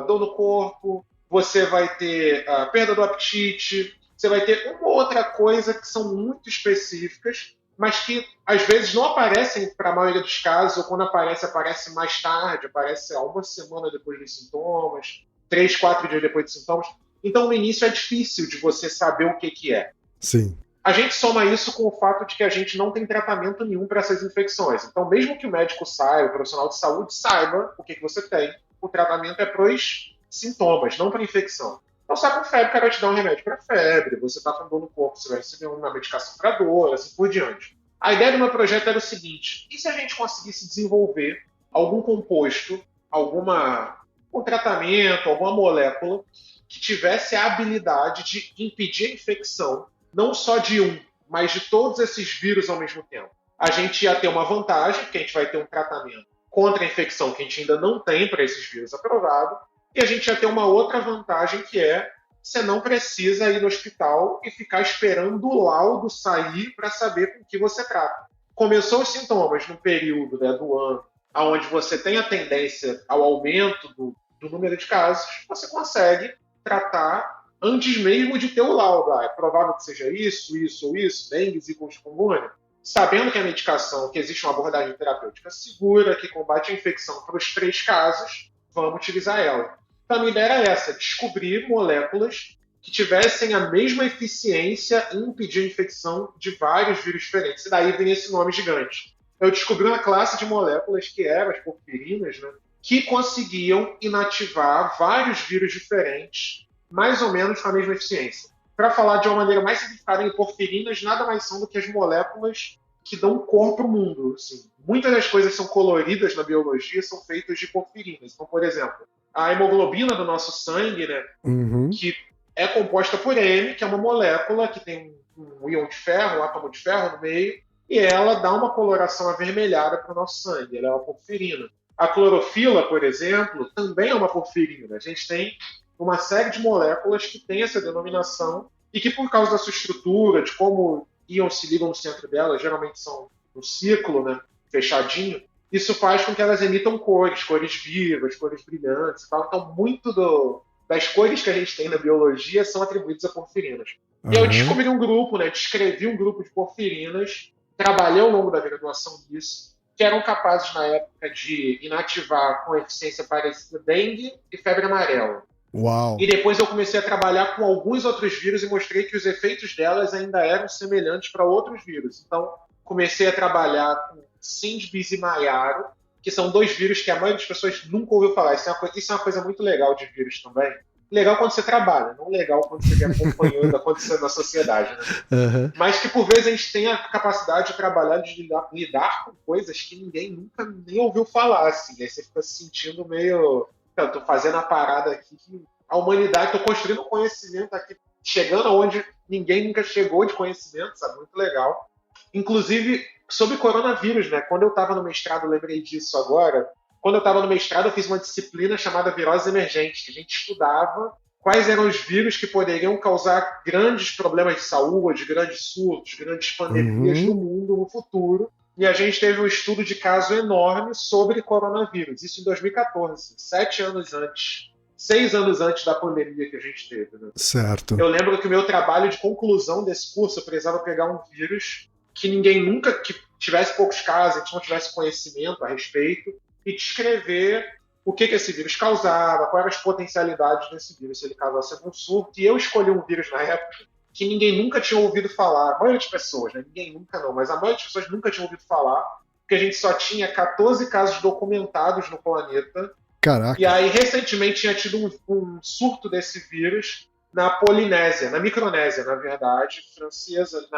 dor no corpo, você vai ter perda do apetite, você vai ter uma ou outra coisa que são muito específicas, mas que às vezes não aparecem para a maioria dos casos, ou quando aparece, aparece mais tarde, aparece uma semana depois dos sintomas, 3, 4 dias depois dos sintomas. Então, no início é difícil de você saber o que é.
Sim.
A gente soma isso com o fato de que a gente não tem tratamento nenhum para essas infecções. Então, mesmo que o médico saiba, o profissional de saúde saiba o que você tem, o tratamento é para os sintomas, não para a infecção. Então, você está com febre, o cara vai te dar um remédio para febre. Você está com dor no corpo, você vai receber uma medicação para dor, assim por diante. A ideia do meu projeto era o seguinte: e se a gente conseguisse desenvolver algum composto, um tratamento, alguma molécula que tivesse a habilidade de impedir a infecção, não só de um, mas de todos esses vírus ao mesmo tempo? A gente ia ter uma vantagem, porque a gente vai ter um tratamento contra a infecção que a gente ainda não tem para esses vírus aprovado, e a gente ia ter uma outra vantagem que é você não precisa ir no hospital e ficar esperando o laudo sair para saber com o que você trata. Começou os sintomas no período, né, do ano onde você tem a tendência ao aumento do número de casos, você consegue tratar antes mesmo de ter o laudo. É provável que seja isso, isso ou isso, dengue, zika ou chikungunya. Sabendo que a medicação, que existe uma abordagem terapêutica segura, que combate a infecção para os 3 casos, vamos utilizar ela. Então, a minha ideia era essa: descobrir moléculas que tivessem a mesma eficiência em impedir a infecção de vários vírus diferentes. E daí vem esse nome gigante. Eu descobri uma classe de moléculas que eram as porfirinas, né, que conseguiam inativar vários vírus diferentes, mais ou menos com a mesma eficiência. Para falar de uma maneira mais simplificada, porfirinas nada mais são do que as moléculas que dão cor para o mundo. Assim. Muitas das coisas que são coloridas na biologia são feitas de porfirinas. Então, por exemplo, a hemoglobina do nosso sangue, né?
Uhum.
Que é composta por M, que é uma molécula que tem um íon de ferro, um átomo de ferro no meio, e ela dá uma coloração avermelhada para o nosso sangue. Ela é uma porfirina. A clorofila, por exemplo, também é uma porfirina. A gente tem uma série de moléculas que tem essa denominação e que, por causa da sua estrutura, de como íons se ligam no centro dela, geralmente são um ciclo, né, fechadinho, isso faz com que elas emitam cores, cores vivas, cores brilhantes e tal. Então, das cores que a gente tem na biologia são atribuídas a porfirinas. E eu descobri um grupo, né, descrevi um grupo de porfirinas, trabalhei ao longo da graduação nisso, que eram capazes, na época, de inativar com eficiência parecida dengue e febre amarela.
Uau.
E depois eu comecei a trabalhar com alguns outros vírus e mostrei que os efeitos delas ainda eram semelhantes para outros vírus. Então, comecei a trabalhar com Sindbis e Maiaro, que são dois vírus que a maioria das pessoas nunca ouviu falar. Isso é uma coisa muito legal de vírus também. Legal quando você trabalha, não legal quando você vê acompanhando acontecendo na sociedade. Né?
Uhum.
Mas que por vezes a gente tem a capacidade de trabalhar, de lidar com coisas que ninguém nunca nem ouviu falar. Assim. Aí você fica se sentindo meio... Eu tô fazendo a parada aqui que a humanidade, tô construindo conhecimento aqui, chegando aonde ninguém nunca chegou de conhecimento, sabe? Muito legal. Inclusive, sobre coronavírus, né? Quando eu estava no mestrado, eu lembrei disso agora. Quando eu estava no mestrado, eu fiz uma disciplina chamada viroses emergentes, que a gente estudava quais eram os vírus que poderiam causar grandes problemas de saúde, grandes surtos, grandes pandemias no mundo no futuro. E a gente teve um estudo de caso enorme sobre coronavírus, isso em 2014, 6 anos antes da pandemia que a gente teve. Né?
Certo.
Eu lembro que o meu trabalho de conclusão desse curso, eu precisava pegar um vírus que ninguém nunca, que tivesse poucos casos, a gente não tivesse conhecimento a respeito, e descrever o que esse vírus causava, quais eram as potencialidades desse vírus, se ele causasse algum surto. E eu escolhi um vírus na época que ninguém nunca tinha ouvido falar, a maioria das pessoas, né? Ninguém nunca não, mas a maioria das pessoas nunca tinha ouvido falar, porque a gente só tinha 14 casos documentados no planeta.
Caraca.
E aí, recentemente, tinha tido um surto desse vírus na Polinésia, na Micronésia, na verdade, francesa,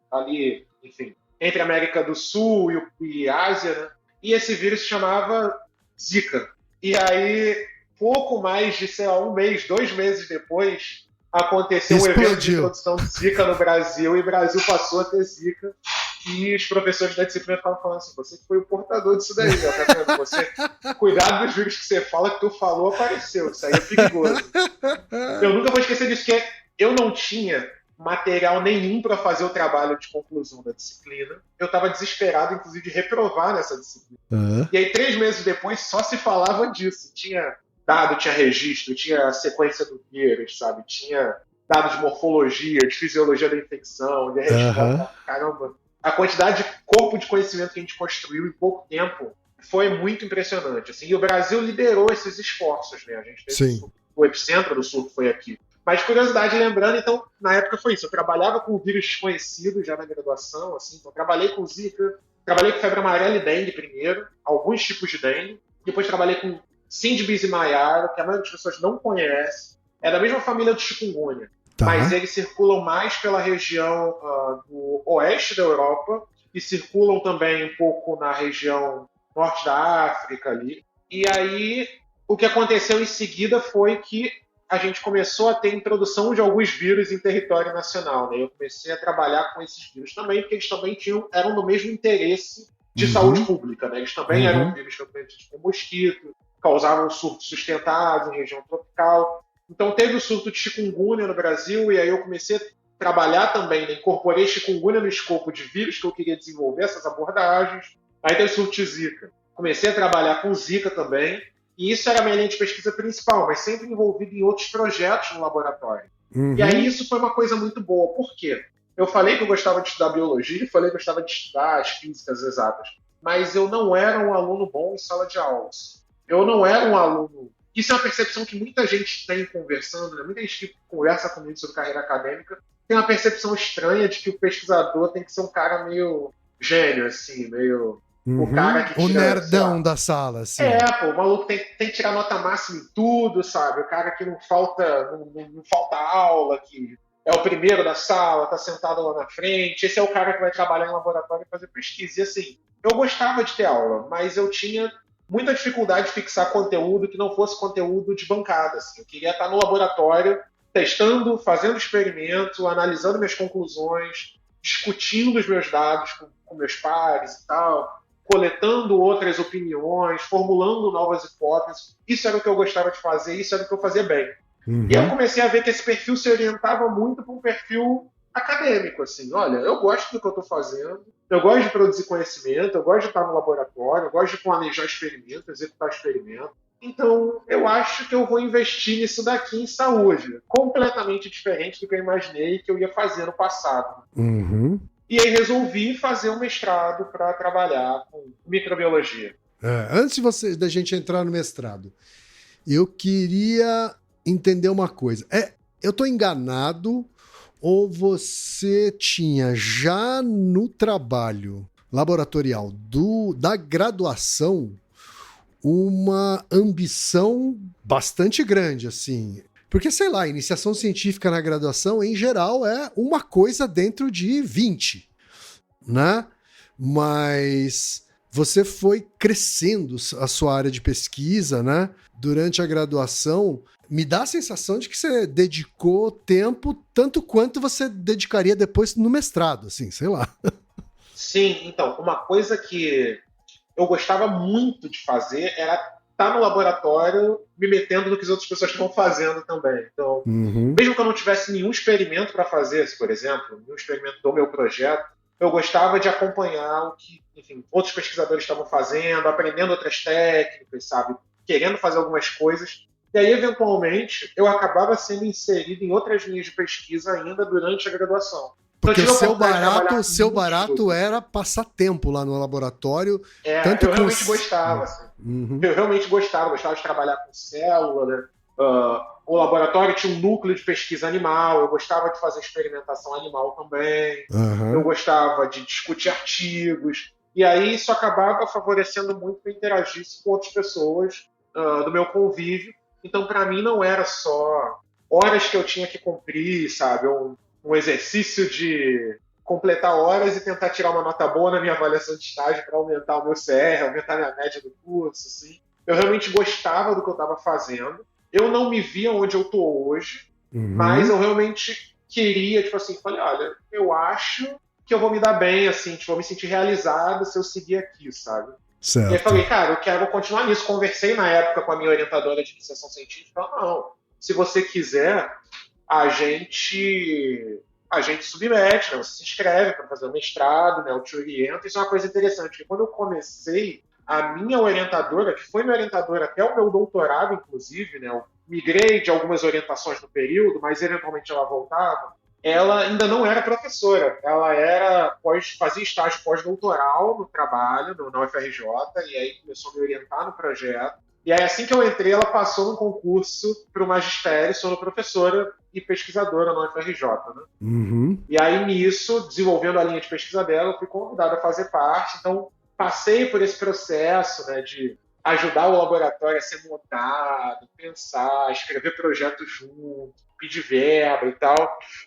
ali, enfim, entre a América do Sul e Ásia, né? E esse vírus se chamava Zika. E aí, pouco mais de, sei lá, 1 mês, 2 meses depois, aconteceu um evento de introdução de Zika no Brasil, e o Brasil passou a ter Zika. E os professores da disciplina estavam falando assim, você que foi o portador disso daí, né? Tá vendo? Você, cuidado dos vírus que você fala, que tu falou, apareceu. Isso aí é perigoso. Eu nunca vou esquecer disso, porque eu não tinha material nenhum para fazer o trabalho de conclusão da disciplina. Eu estava desesperado, inclusive, de reprovar nessa disciplina. E aí, 3 meses depois, só se falava disso. Tinha dado, tinha registro, tinha a sequência do vírus, sabe? Tinha dados de morfologia, de fisiologia da infecção, de registro. Caramba! A quantidade de corpo de conhecimento que a gente construiu em pouco tempo foi muito impressionante. Assim, e o Brasil liderou esses esforços, né? A gente teve o epicentro do surto foi aqui. Mas, curiosidade, lembrando, então, na época foi isso. Eu trabalhava com vírus desconhecidos já na graduação, assim, então trabalhei com Zika, trabalhei com febre amarela e dengue primeiro, alguns tipos de dengue. Depois trabalhei com Sindbis e Maiaro, que a maioria das pessoas não conhece. É da mesma família do chikungunya. Mas eles circulam mais pela região do oeste da Europa e circulam também um pouco na região norte da África ali. E aí, o que aconteceu em seguida foi que a gente começou a ter introdução de alguns vírus em território nacional. Né? Eu comecei a trabalhar com esses vírus também, porque eles também eram do mesmo interesse de saúde pública. Né? Eles também eram vírus transmitidos por mosquito, causavam surtos sustentados em região tropical. Então teve o surto de chikungunya no Brasil, e aí eu comecei a trabalhar também, né? Incorporei chikungunya no escopo de vírus que eu queria desenvolver, essas abordagens. Aí teve o surto de Zika. Comecei a trabalhar com Zika também, e isso era a minha linha de pesquisa principal, mas sempre envolvido em outros projetos no laboratório. E aí isso foi uma coisa muito boa. Por quê? Eu falei que eu gostava de estudar biologia, falei que eu gostava de estudar as físicas exatas, mas eu não era um aluno bom em sala de aulas. Eu não era um aluno... Isso é uma percepção que muita gente tem conversando, né? Muita gente que conversa comigo sobre carreira acadêmica tem uma percepção estranha de que o pesquisador tem que ser um cara meio gênio, assim, meio... O cara que tira,
o nerdão da sala, assim.
O maluco tem que tirar nota máxima em tudo, sabe? O cara que não falta aula, que é o primeiro da sala, tá sentado lá na frente. Esse é o cara que vai trabalhar em laboratório e fazer pesquisa. E assim, eu gostava de ter aula, mas eu tinha muita dificuldade de fixar conteúdo que não fosse conteúdo de bancada. Assim. Eu queria estar no laboratório, testando, fazendo experimento, analisando minhas conclusões, discutindo os meus dados com meus pares e tal, coletando outras opiniões, formulando novas hipóteses. Isso era o que eu gostava de fazer, isso era o que eu fazia bem. E aí eu comecei a ver que esse perfil se orientava muito para um perfil acadêmico, assim. Olha, eu gosto do que eu estou fazendo, eu gosto de produzir conhecimento, eu gosto de estar no laboratório, eu gosto de planejar experimento, executar experimento. Então, eu acho que eu vou investir nisso daqui em saúde. Completamente diferente do que eu imaginei que eu ia fazer no passado. E aí resolvi fazer um mestrado para trabalhar com microbiologia.
Antes da gente entrar no mestrado, eu queria entender uma coisa. Eu estou enganado ou você tinha já no trabalho laboratorial da graduação uma ambição bastante grande, assim? Porque, sei lá, iniciação científica na graduação, em geral, é uma coisa dentro de 20, né? Mas você foi crescendo a sua área de pesquisa, né? Durante a graduação, me dá a sensação de que você dedicou tempo tanto quanto você dedicaria depois no mestrado, assim, sei lá.
Sim, então, uma coisa que eu gostava muito de fazer era estar no laboratório me metendo no que as outras pessoas estão fazendo também. Então, mesmo que eu não tivesse nenhum experimento para fazer, por exemplo, nenhum experimento do meu projeto, eu gostava de acompanhar o que, enfim, outros pesquisadores estavam fazendo, aprendendo outras técnicas, sabe? Querendo fazer algumas coisas. E aí, eventualmente, eu acabava sendo inserido em outras linhas de pesquisa ainda durante a graduação.
Porque o seu barato era passar tempo lá no laboratório.
Eu realmente gostava. Assim. Eu realmente gostava de trabalhar com célula, né? O laboratório tinha um núcleo de pesquisa animal, eu gostava de fazer experimentação animal também, eu gostava de discutir artigos, e aí isso acabava favorecendo muito que eu interagisse com outras pessoas do meu convívio. Então, para mim, não era só horas que eu tinha que cumprir, sabe? Um exercício de completar horas e tentar tirar uma nota boa na minha avaliação de estágio para aumentar o meu CR, aumentar a minha média do curso, assim. Eu realmente gostava do que eu estava fazendo. Eu não me via onde eu estou hoje, mas eu realmente queria, tipo assim, falei, olha, eu acho que eu vou me dar bem, assim, tipo, vou me sentir realizado se eu seguir aqui, sabe?
Certo.
E aí falei, cara, eu quero continuar nisso. Conversei na época com a minha orientadora de iniciação científica, não, se você quiser, a gente submete, né? Você se inscreve para fazer o mestrado, né? Eu te oriento. Isso é uma coisa interessante, porque quando eu comecei, a minha orientadora, que foi minha orientadora até o meu doutorado, inclusive, né? Eu migrei de algumas orientações no período, mas eventualmente ela voltava. Ela ainda não era professora, ela fazia estágio pós-doutoral no trabalho, na UFRJ, e aí começou a me orientar no projeto. E aí, assim que eu entrei, ela passou no concurso para o magistério, sendo professora e pesquisadora na UFRJ. Né? E aí, nisso, desenvolvendo a linha de pesquisa dela, eu fui convidado a fazer parte. Então, passei por esse processo, né, de ajudar o laboratório a ser montado, pensar, escrever projetos junto, pedir verba e tal.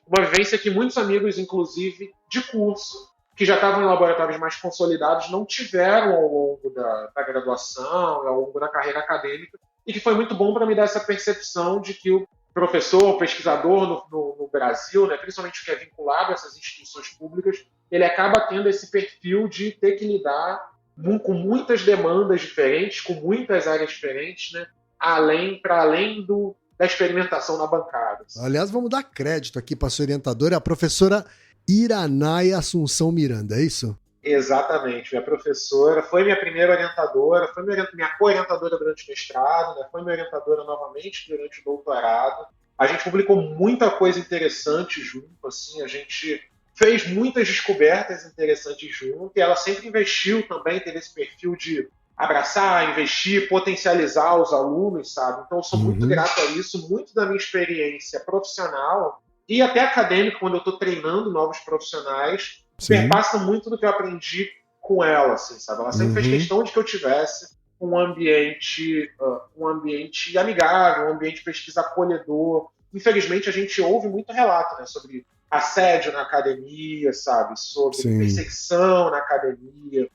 Uma vivência que muitos amigos, inclusive, de curso, que já estavam em laboratórios mais consolidados, não tiveram ao longo da graduação, ao longo da carreira acadêmica, e que foi muito bom para me dar essa percepção de que o professor, o pesquisador no Brasil, né, principalmente o que é vinculado a essas instituições públicas, ele acaba tendo esse perfil de ter que lidar com muitas demandas diferentes, com muitas áreas diferentes, né, para além da experimentação na bancada.
Aliás, vamos dar crédito aqui para a sua orientadora, a professora Iranay Assunção Miranda, é isso?
Exatamente. Minha professora foi minha primeira orientadora, foi minha co-orientadora durante o mestrado, né, foi minha orientadora novamente durante o doutorado. A gente publicou muita coisa interessante junto, assim, a gente fez muitas descobertas interessantes junto, e ela sempre investiu também, teve esse perfil de abraçar, investir, potencializar os alunos, sabe? Então eu sou muito grato a isso, muito da minha experiência profissional e até acadêmica, quando eu estou treinando novos profissionais, perpassa muito do que eu aprendi com ela, assim, sabe? Ela sempre fez questão de que eu tivesse um ambiente amigável, um ambiente de pesquisa acolhedor. Infelizmente, a gente ouve muito relato, né, sobre assédio na academia, sabe? Sobre perseguição na academia,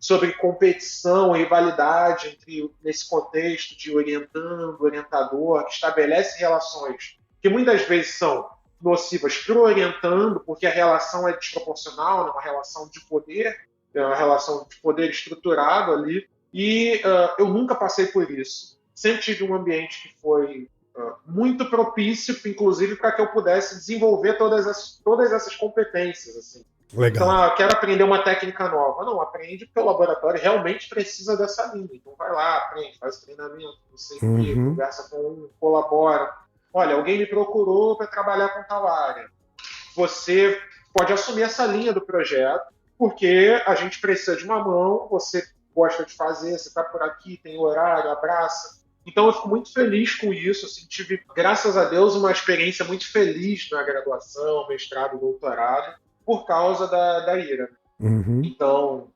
sobre competição, rivalidade nesse contexto de orientando, orientador, que estabelece relações que muitas vezes são nocivas para o orientando, porque a relação é desproporcional, é uma relação de poder, é uma relação de poder estruturado ali, e eu nunca passei por isso. Sempre tive um ambiente que foi muito propício, inclusive, para que eu pudesse desenvolver todas essas competências, assim.
Legal.
Então, quero aprender uma técnica nova. Não, aprende porque o laboratório realmente precisa dessa linha. Então, vai lá, aprende, faz treinamento, não sei o quê, conversa com um, colabora. Olha, alguém me procurou para trabalhar com tal área. Você pode assumir essa linha do projeto, porque a gente precisa de uma mão, você gosta de fazer, você está por aqui, tem horário, abraça. Então, eu fico muito feliz com isso. Assim, tive, graças a Deus, uma experiência muito feliz na graduação, mestrado, doutorado, por causa da Ira. Então,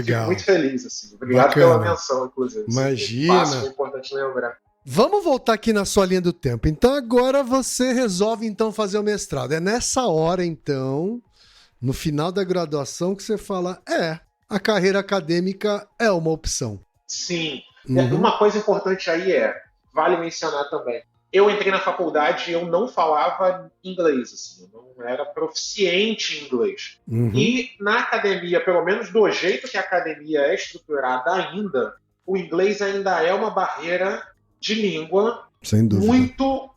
fico muito feliz. Assim. Obrigado
Bacana.
pela menção, inclusive.
Imagina.
Assim, é importante lembrar.
Vamos voltar aqui na sua linha do tempo. Então, agora você resolve então fazer o mestrado. É nessa hora, então, no final da graduação, que você fala, a carreira acadêmica é uma opção.
Sim. Uma coisa importante aí vale mencionar também, eu entrei na faculdade e eu não falava inglês, assim, eu não era proficiente em inglês. E na academia, pelo menos do jeito que a academia é estruturada ainda, o inglês ainda é uma barreira de língua muito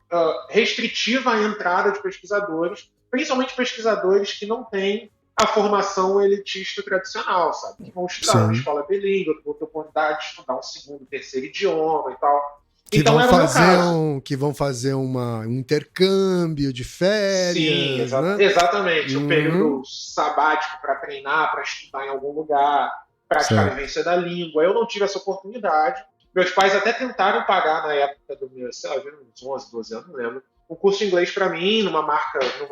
restritiva à entrada de pesquisadores, principalmente pesquisadores que não têm a formação elitista tradicional, sabe? Que vão estudar numa escola bilíngue, vão ter oportunidade de estudar um segundo, terceiro idioma e tal. Então,
Que vão fazer um intercâmbio de férias.
Sim,
né?
Exatamente. Um período sabático para treinar, para estudar em algum lugar, praticar a vivência da língua. Eu não tive essa oportunidade. Meus pais até tentaram pagar na época do meu, sei lá, uns 11, 12 anos, não lembro, um curso de inglês para mim, numa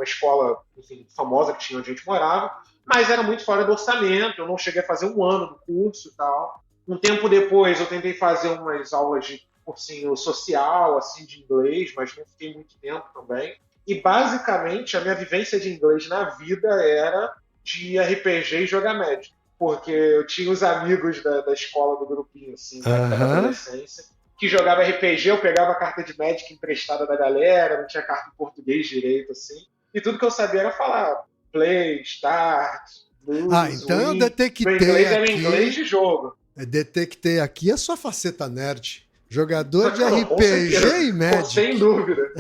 escola, enfim, famosa que tinha onde a gente morava, mas era muito fora do orçamento, eu não cheguei a fazer um ano do curso e tal. Um tempo depois eu tentei fazer umas aulas de cursinho social, assim, de inglês, mas não fiquei muito tempo também. E basicamente a minha vivência de inglês na vida era de RPG e jogar Magic, porque eu tinha os amigos da escola, do grupinho, assim, da adolescência, que jogava RPG, eu pegava a carta de Magic emprestada da galera, não tinha carta em português direito, assim. E tudo que eu sabia era falar play, start, lose,
então
win.
eu detectei
Meu inglês
aqui,
era inglês de jogo.
Detectei aqui a sua faceta nerd. Jogador de
Não,
RPG e Magic.
Sem dúvida.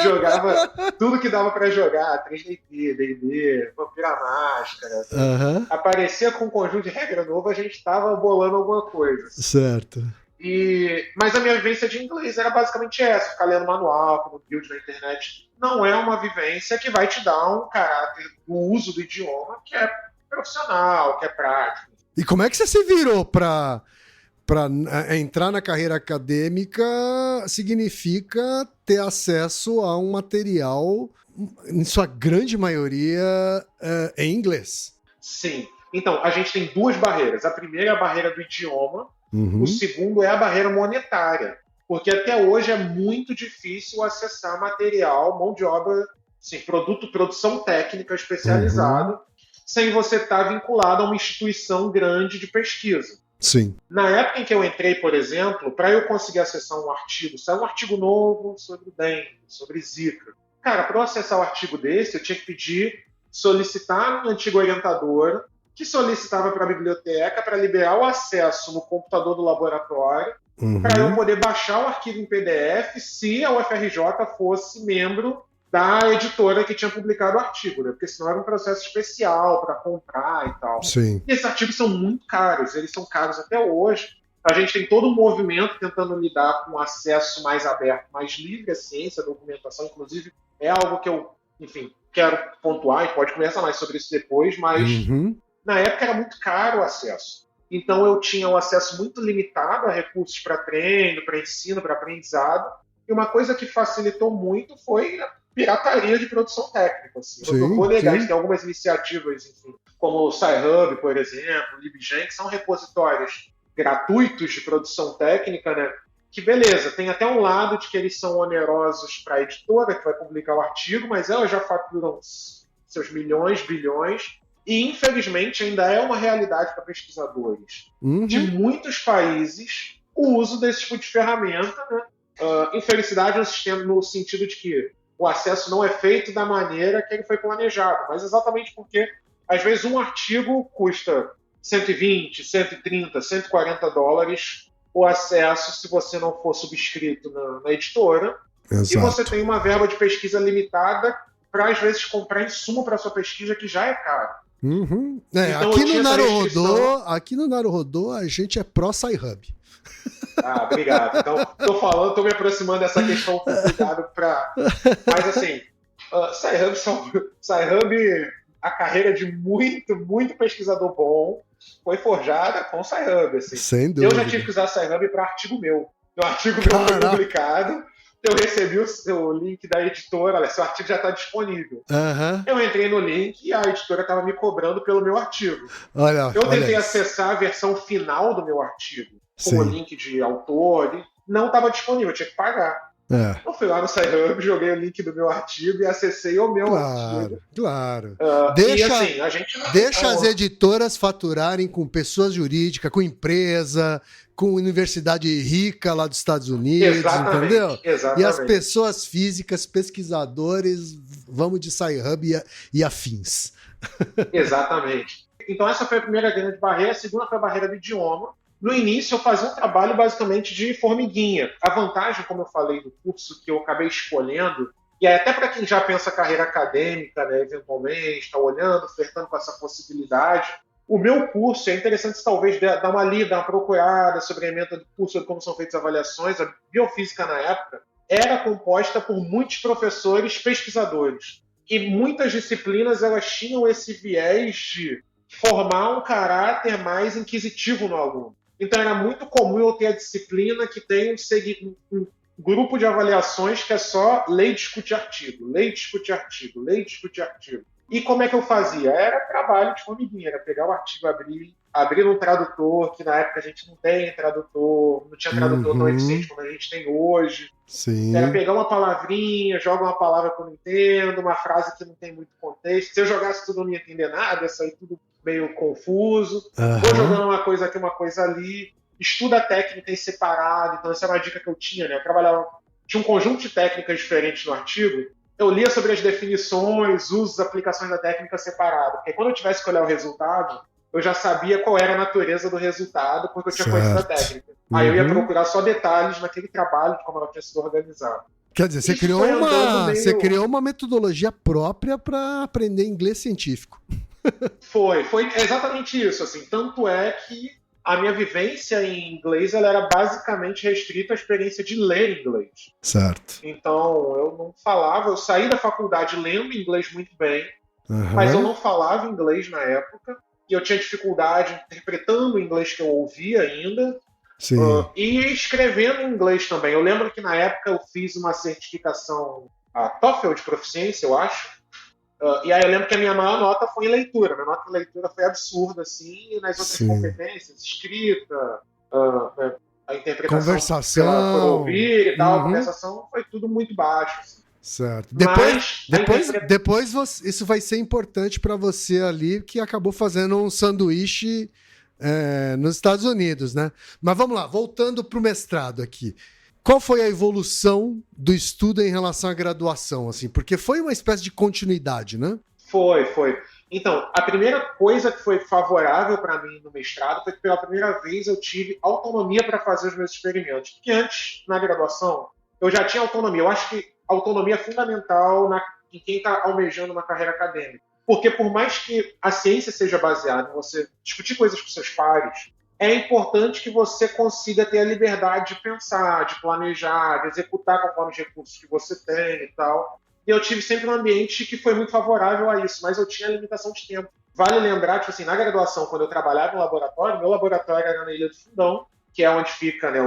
Jogava tudo que dava pra jogar, 3DT, D&D, Vampira Máscara. Aparecia com um conjunto de regra novo, a gente tava bolando alguma coisa.
Certo.
Mas a minha vivência de inglês era basicamente essa, ficar lendo manual, como build na internet. Não é uma vivência que vai te dar um caráter do uso do idioma que é profissional, que é prático.
E como é que você se virou para entrar na carreira acadêmica? Significa ter acesso a um material, em sua grande maioria, em inglês.
Sim. Então, a gente tem duas barreiras. A primeira é a barreira do idioma. O segundo é a barreira monetária, porque até hoje é muito difícil acessar material, mão de obra, assim, produção técnica especializada, sem você estar vinculado a uma instituição grande de pesquisa.
Sim.
Na época em que eu entrei, por exemplo, para eu conseguir acessar um artigo, saiu um artigo novo sobre dengue, sobre zika. Cara, para eu acessar um artigo desse, eu tinha que solicitar a minha antiga orientadora, que solicitava para a biblioteca para liberar o acesso no computador do laboratório, para eu poder baixar o arquivo em PDF se a UFRJ fosse membro da editora que tinha publicado o artigo, né? Porque senão era um processo especial para comprar e tal.
Sim.
E esses artigos são muito caros, eles são caros até hoje. A gente tem todo um movimento tentando lidar com acesso mais aberto, mais livre à ciência, à documentação, inclusive é algo que eu, enfim, quero pontuar e pode conversar mais sobre isso depois, mas na época era muito caro o acesso. Então eu tinha um acesso muito limitado a recursos para treino, para ensino, para aprendizado. E uma coisa que facilitou muito foi a pirataria de produção técnica. Assim. Foi legal, tem algumas iniciativas, enfim, como o Sci-Hub, por exemplo, o LibGen, que são repositórios gratuitos de produção técnica, né? Que beleza, tem até um lado de que eles são onerosos para a editora que vai publicar o artigo, mas ela já fatura seus milhões, bilhões, E, infelizmente, ainda é uma realidade para pesquisadores de muitos países o uso desse tipo de ferramenta, né? Infelicidade no sistema, no sentido de que o acesso não é feito da maneira que ele foi planejado, mas exatamente porque, às vezes, um artigo custa 120, 130, 140 dólares o acesso se você não for subscrito na editora.
Exato.
E você tem uma verba de pesquisa limitada para, às vezes, comprar insumo para sua pesquisa, que já é caro.
Então, aqui no Naruhodô a gente é pró-Sci-Hub.
Obrigado. Então, tô me aproximando dessa questão com cuidado para. Mas assim, Sci-Hub, a carreira de muito, muito pesquisador bom foi forjada com Sci-Hub. Assim.
Sem dúvida.
Eu já tive que usar Sci-Hub para artigo meu. Meu artigo meu foi publicado. Eu recebi o link da editora, olha, seu artigo já está disponível. Eu entrei no link e a editora estava me cobrando pelo meu artigo. Eu tentei acessar a versão final do meu artigo, com o link de autor, e não estava disponível, eu tinha que pagar. Eu fui lá no Sci-Hub, joguei o link do meu artigo e acessei o meu artigo.
Claro.
Deixa
as editoras faturarem com pessoas jurídicas, com empresa, com universidade rica lá dos Estados Unidos, entendeu?
Exatamente.
E as pessoas físicas, pesquisadores, vamos de Sci-Hub e afins.
Exatamente. Então essa foi a primeira grande barreira. A segunda foi a barreira do idioma. No início eu fazia um trabalho basicamente de formiguinha. A vantagem, como eu falei, do curso que eu acabei escolhendo, e até para quem já pensa carreira acadêmica, né, eventualmente, está olhando, flertando com essa possibilidade, o meu curso, é interessante talvez dar uma lida, uma procurada sobre a ementa do curso, sobre como são feitas as avaliações. A biofísica na época era composta por muitos professores pesquisadores. E muitas disciplinas elas tinham esse viés de formar um caráter mais inquisitivo no aluno. Então era muito comum eu ter a disciplina que tem um grupo de avaliações que é só ler e discutir artigo, ler e discutir artigo, ler e discutir artigo. E como é que eu fazia? Era trabalho de formiguinha, era pegar o artigo, abrir um tradutor, que na época a gente não tem tradutor, não tinha tradutor tão eficiente como a gente tem hoje.
Sim.
Era pegar uma palavrinha, joga uma palavra que eu não entendo, uma frase que não tem muito contexto. Se eu jogasse tudo, eu não ia entender nada, ia sair tudo meio confuso. Vou jogando uma coisa aqui, uma coisa ali. Estuda a técnica em separado. Então essa é uma dica que eu tinha, né? Tinha um conjunto de técnicas diferentes no artigo. Eu lia sobre as definições, usos, aplicações da técnica separado. Porque quando eu tivesse que olhar o resultado, eu já sabia qual era a natureza do resultado, porque eu tinha conhecido a técnica. Aí eu ia procurar só detalhes naquele trabalho de como ela tinha sido organizada.
Quer dizer, você criou uma metodologia própria para aprender inglês científico.
Foi exatamente isso. Assim. Tanto é que a minha vivência em inglês ela era basicamente restrita à experiência de ler inglês.
Certo.
Então, eu não falava, eu saí da faculdade lendo inglês muito bem, mas eu não falava inglês na época, e eu tinha dificuldade interpretando o inglês que eu ouvia ainda, e escrevendo em inglês também. Eu lembro que na época eu fiz uma certificação, a TOEFL de proficiência, eu acho, e aí eu lembro que a minha maior nota foi em leitura. Minha nota em leitura foi absurda, assim, e nas outras competências, escrita, a interpretação
conversação,
por ouvir e tal, a conversação foi tudo muito baixo. Assim.
Certo. Depois isso vai ser importante para você ali, que acabou fazendo um sanduíche nos Estados Unidos, né? Mas vamos lá, voltando para o mestrado aqui. Qual foi a evolução do estudo em relação à graduação, assim? Porque foi uma espécie de continuidade, né?
Foi. Então, a primeira coisa que foi favorável para mim no mestrado foi que pela primeira vez eu tive autonomia para fazer os meus experimentos. Porque antes, na graduação, eu já tinha autonomia. Eu acho que autonomia é fundamental em quem está almejando uma carreira acadêmica. Porque por mais que a ciência seja baseada em você discutir coisas com seus pares, é importante que você consiga ter a liberdade de pensar, de planejar, de executar conforme os recursos que você tem e tal. E eu tive sempre um ambiente que foi muito favorável a isso, mas eu tinha limitação de tempo. Vale lembrar que, assim, na graduação, quando eu trabalhava no laboratório, meu laboratório era na Ilha do Fundão, que é onde fica, né,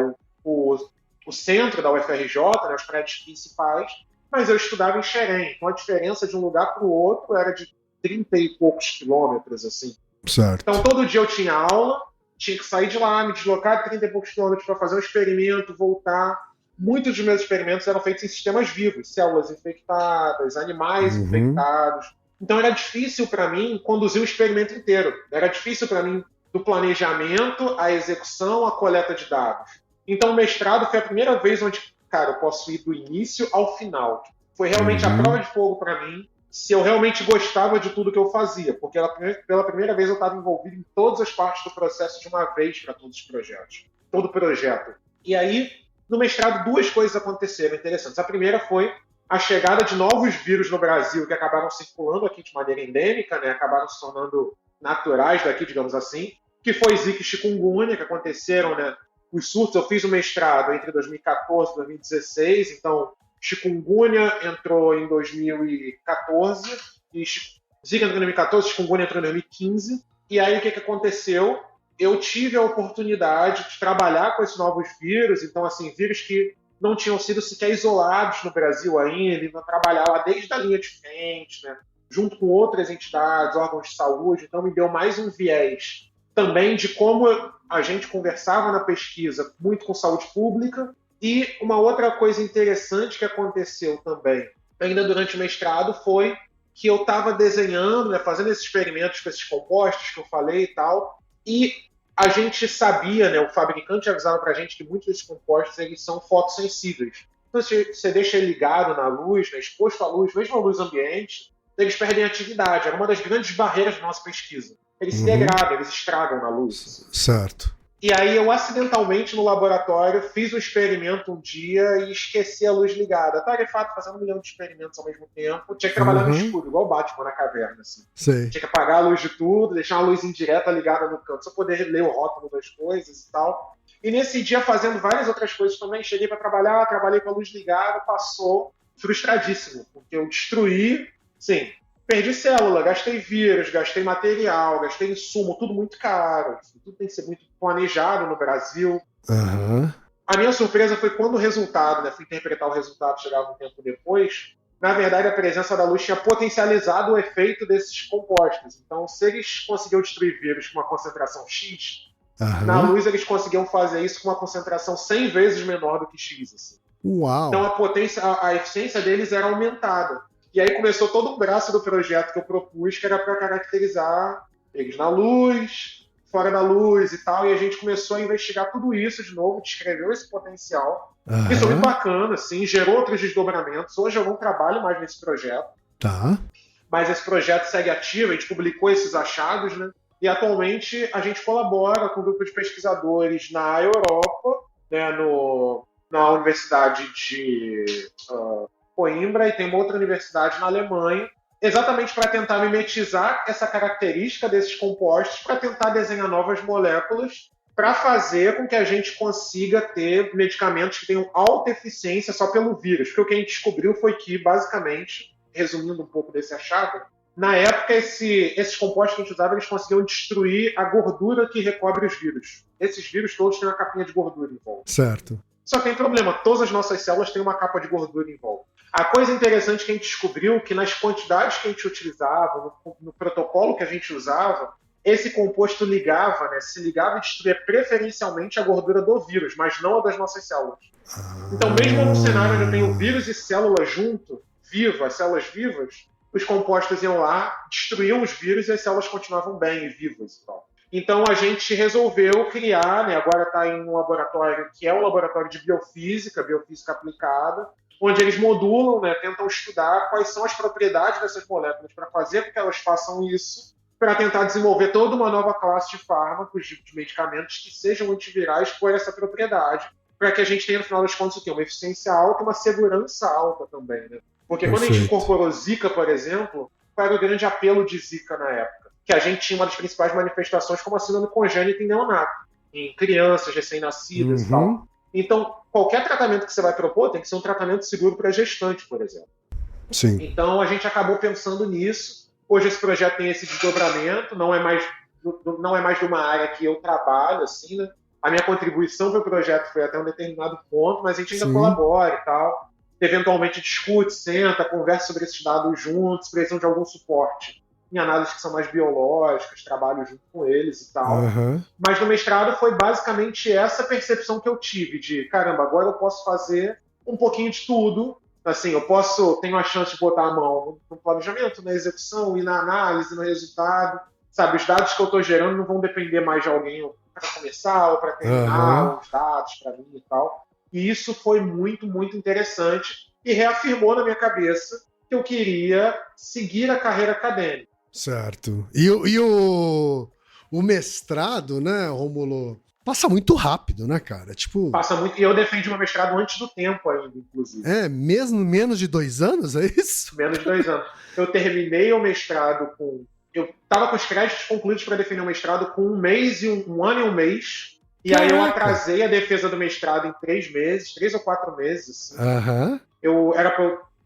o centro da UFRJ, né, os prédios principais, mas eu estudava em Xerém. Então a diferença de um lugar para o outro era de 30 e poucos quilômetros, assim.
Certo.
Então todo dia eu tinha aula, tinha que sair de lá, me deslocar de 30 e poucos quilômetros para fazer um experimento, voltar. Muitos dos meus experimentos eram feitos em sistemas vivos, células infectadas, animais infectados. Então era difícil para mim conduzir o experimento inteiro. Era difícil para mim do planejamento, a execução, a coleta de dados. Então o mestrado foi a primeira vez onde, cara, eu posso ir do início ao final. Foi realmente a prova de fogo para mim, se eu realmente gostava de tudo que eu fazia, porque pela primeira vez eu estava envolvido em todas as partes do processo de uma vez para todos os projetos, todo projeto. E aí, no mestrado, duas coisas aconteceram interessantes. A primeira foi a chegada de novos vírus no Brasil que acabaram circulando aqui de maneira endêmica, né? Acabaram se tornando naturais daqui, digamos assim, que foi Zika e Chikungunya, que aconteceram, né? Os surtos, eu fiz o mestrado entre 2014 e 2016, então Chikungunya entrou em 2014, e Zika entrou em 2014, Chikungunya entrou em 2015, e aí o que aconteceu? Eu tive a oportunidade de trabalhar com esses novos vírus, então, assim, vírus que não tinham sido sequer isolados no Brasil ainda, então trabalhar lá desde a linha de frente, né, junto com outras entidades, órgãos de saúde, então me deu mais um viés também de como a gente conversava na pesquisa muito com saúde pública. E uma outra coisa interessante que aconteceu também, ainda durante o mestrado, foi que eu estava desenhando, né, fazendo esses experimentos com esses compostos que eu falei e tal, e a gente sabia, né, o fabricante avisava para a gente que muitos desses compostos eles são fotossensíveis. Então, se você deixa ele ligado na luz, né, exposto à luz, mesmo à luz ambiente, eles perdem atividade. Era uma das grandes barreiras da nossa pesquisa. Eles se degradam, eles estragam na luz.
Certo.
E aí eu acidentalmente no laboratório fiz um experimento um dia e esqueci a luz ligada. Tarefado, fazendo 1 milhão de experimentos ao mesmo tempo. Tinha que trabalhar no escuro, igual o Batman na caverna. Assim.
Sei.
Tinha que apagar a luz de tudo, deixar uma luz indireta ligada no canto, só poder ler o rótulo das coisas e tal. E nesse dia, fazendo várias outras coisas também, cheguei para trabalhar, trabalhei com a luz ligada, passou frustradíssimo, porque eu destruí, sim, perdi célula, gastei vírus, gastei material, gastei insumo, tudo muito caro. Tudo tem que ser muito planejado no Brasil.
Uhum.
A minha surpresa foi quando o resultado, né, fui interpretar o resultado, chegava um tempo depois, na verdade a presença da luz tinha potencializado o efeito desses compostos. Então, se eles conseguiam destruir vírus com uma concentração X, na luz eles conseguiam fazer isso com uma concentração 100 vezes menor do que X. Assim.
Uau!
Então, a eficiência deles era aumentada. E aí começou todo o braço do projeto que eu propus, que era para caracterizar eles na luz, fora da luz e tal, e a gente começou a investigar tudo isso de novo, descreveu esse potencial. Isso foi muito bacana, assim, gerou outros desdobramentos. Hoje eu não trabalho mais nesse projeto, mas esse projeto segue ativo, a gente publicou esses achados, né? E atualmente a gente colabora com um grupo de pesquisadores na Europa, né, na Universidade de Coimbra, e tem uma outra universidade na Alemanha, exatamente para tentar mimetizar essa característica desses compostos, para tentar desenhar novas moléculas, para fazer com que a gente consiga ter medicamentos que tenham alta eficiência só pelo vírus. Porque o que a gente descobriu foi que, basicamente, resumindo um pouco desse achado, na época, esses compostos que a gente usava, eles conseguiam destruir a gordura que recobre os vírus. Esses vírus todos têm uma capinha de gordura em volta.
Certo.
Só que tem problema, todas as nossas células têm uma capa de gordura em volta. A coisa interessante que a gente descobriu que nas quantidades que a gente utilizava, no protocolo que a gente usava, esse composto ligava, né, se ligava e destruía preferencialmente a gordura do vírus, mas não a das nossas células. Então, mesmo num cenário onde eu tenho vírus e célula junto, as células vivas, os compostos iam lá, destruíam os vírus e as células continuavam bem e vivas e tal. Então a gente resolveu criar, né, agora está em um laboratório que é um laboratório de biofísica aplicada, onde eles modulam, né, tentam estudar quais são as propriedades dessas moléculas para fazer com que elas façam isso, para tentar desenvolver toda uma nova classe de fármacos, de medicamentos que sejam antivirais por essa propriedade, para que a gente tenha, no final das contas, o quê? Uma eficiência alta e uma segurança alta também. Né? Porque quando a gente incorporou Zika, por exemplo, qual era o grande apelo de Zika na época? Que a gente tinha uma das principais manifestações como a síndrome congênita em neonato, em crianças recém-nascidas e tal. Então, qualquer tratamento que você vai propor tem que ser um tratamento seguro para gestante, por exemplo.
Sim.
Então, a gente acabou pensando nisso. Hoje esse projeto tem esse desdobramento, não é mais de uma área que eu trabalho, assim, né? A minha contribuição para o projeto foi até um determinado ponto, mas a gente ainda colabora e tal. Eventualmente discute, senta, conversa sobre esses dados juntos, precisam de algum suporte em análises que são mais biológicas, trabalho junto com eles e tal. Mas no mestrado foi basicamente essa percepção que eu tive de, caramba, agora eu posso fazer um pouquinho de tudo Assim, tenho a chance de botar a mão no planejamento, na execução e na análise, no resultado. Sabe, os dados que eu estou gerando não vão depender mais de alguém para começar ou para
Aham.
terminar os dados para mim e tal. E isso foi muito, muito interessante e reafirmou na minha cabeça que eu queria seguir a carreira acadêmica.
Certo. O mestrado, né, Rômulo, passa muito rápido, né, cara? Tipo,
Passa muito, e eu defendi meu mestrado antes do tempo ainda, inclusive.
mesmo menos de 2 anos, é isso?
Menos de 2 anos. Eu terminei o mestrado com. Eu estava com os créditos concluídos para defender o mestrado com 1 mês e um ano e 1 mês. E aí eu
Caraca!
atrasei a defesa do mestrado em 3 meses, 3 ou 4 meses, assim.
Aham.
Eu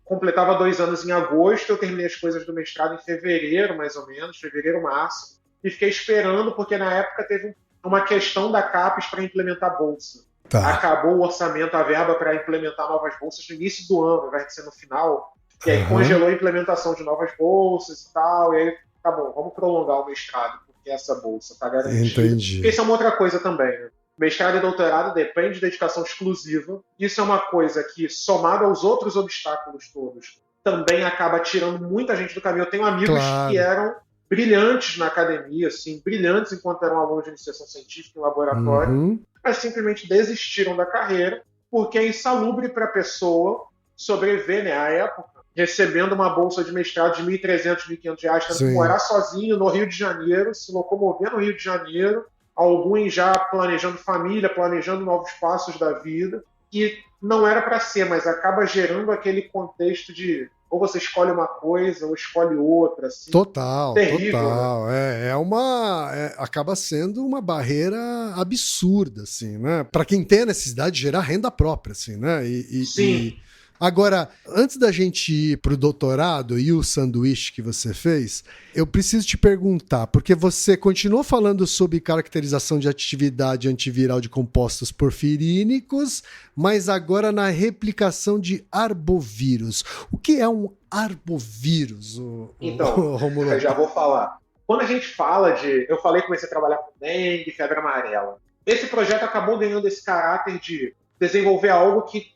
completava 2 anos em agosto, eu terminei as coisas do mestrado em fevereiro, mais ou menos, fevereiro, março, e fiquei esperando, porque na época teve uma questão da CAPES para implementar a bolsa.
Tá.
Acabou o orçamento, a verba para implementar novas bolsas no início do ano, ao invés de ser no final. E aí
Aham.
congelou a implementação de novas bolsas e tal, e aí, tá bom, vamos prolongar o mestrado, porque essa bolsa está garantida. Porque
Entendi.
isso é uma outra coisa também, né? Mestrado e doutorado depende de dedicação exclusiva. Isso é uma coisa que, somado aos outros obstáculos todos, também acaba tirando muita gente do caminho. Eu tenho amigos que
Claro.
eram brilhantes na academia, assim, brilhantes enquanto eram alunos de iniciação científica em laboratório,
Uhum.
mas simplesmente desistiram da carreira porque é insalubre para a pessoa sobreviver, né, à época, recebendo uma bolsa de mestrado de R$ 1.300, R$ 1.500, tendo que
Sim.
morar sozinho no Rio de Janeiro, se locomover no Rio de Janeiro, alguns já planejando família, planejando novos passos da vida, e não era para ser, mas acaba gerando aquele contexto de ou você escolhe uma coisa ou escolhe outra, assim.
Total,
Terrível, né?
total. Acaba sendo uma barreira absurda, assim, né? Para quem tem a necessidade de gerar renda própria, assim, né?
Sim.
Agora, antes da gente ir pro doutorado e o sanduíche que você fez, eu preciso te perguntar, porque você continuou falando sobre caracterização de atividade antiviral de compostos porfirínicos, mas agora na replicação de arbovírus. O que é um arbovírus,
Então,
Romulo?
já vou falar. Quando a gente fala de. Eu falei que comecei a trabalhar com dengue, febre amarela. Esse projeto acabou ganhando esse caráter de desenvolver algo que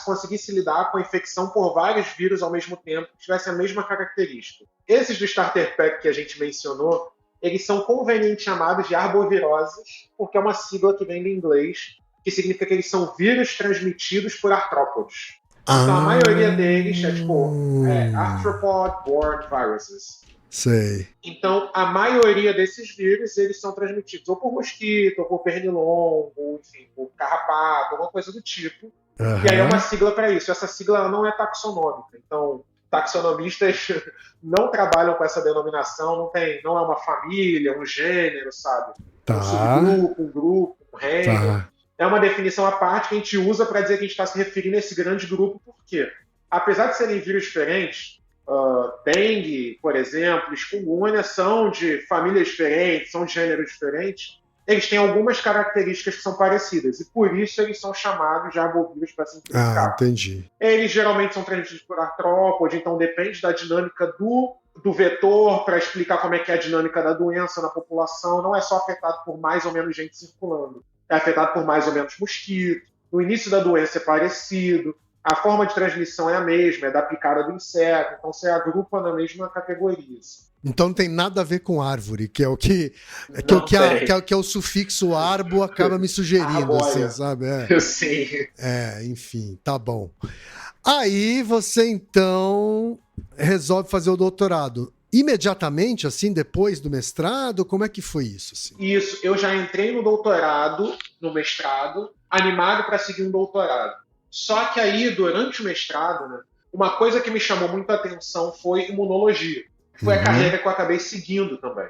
conseguisse lidar com a infecção por vários vírus ao mesmo tempo, que tivesse a mesma característica. Esses do Starter Pack que a gente mencionou, eles são convenientemente chamados de arboviroses, porque é uma sigla que vem do inglês, que significa que eles são vírus transmitidos por artrópodes. Então a maioria deles é arthropod-borne viruses.
Sei.
Então, a maioria desses vírus, eles são transmitidos ou por mosquito, ou por pernilongo, ou, enfim, por carrapato, alguma coisa do tipo. E aí é uma sigla para isso. Essa sigla ela não é taxonômica. Então, taxonomistas não trabalham com essa denominação, não é uma família, um gênero, sabe?
Tá.
Um subgrupo, um grupo, um reino.
Tá.
É uma definição à parte que a gente usa para dizer que a gente está se referindo a esse grande grupo, porque, apesar de serem vírus diferentes, dengue, por exemplo, chikungunya são de famílias diferentes, são de gêneros diferentes, eles têm algumas características que são parecidas, e por isso eles são chamados de arbovírus para simplificar.
Entendi.
Eles geralmente são transmitidos por artrópode, então depende da dinâmica do vetor para explicar como é que é a dinâmica da doença na população. Não é só afetado por mais ou menos gente circulando, é afetado por mais ou menos mosquito. O início da doença é parecido, a forma de transmissão é a mesma, é da picada do inseto, então você agrupa na mesma categoria.
Então não tem nada a ver com árvore, que é o que é o sufixo arbo acaba me sugerindo, assim, sabe?
Sim.
Enfim, tá bom. Aí você então resolve fazer o doutorado. Imediatamente, assim, depois do mestrado, como é que foi isso? Assim?
Isso, eu já entrei no doutorado, no mestrado, animado para seguir um doutorado. Só que aí, durante o mestrado, né, uma coisa que me chamou muita atenção foi imunologia. Foi a carreira que eu acabei seguindo também.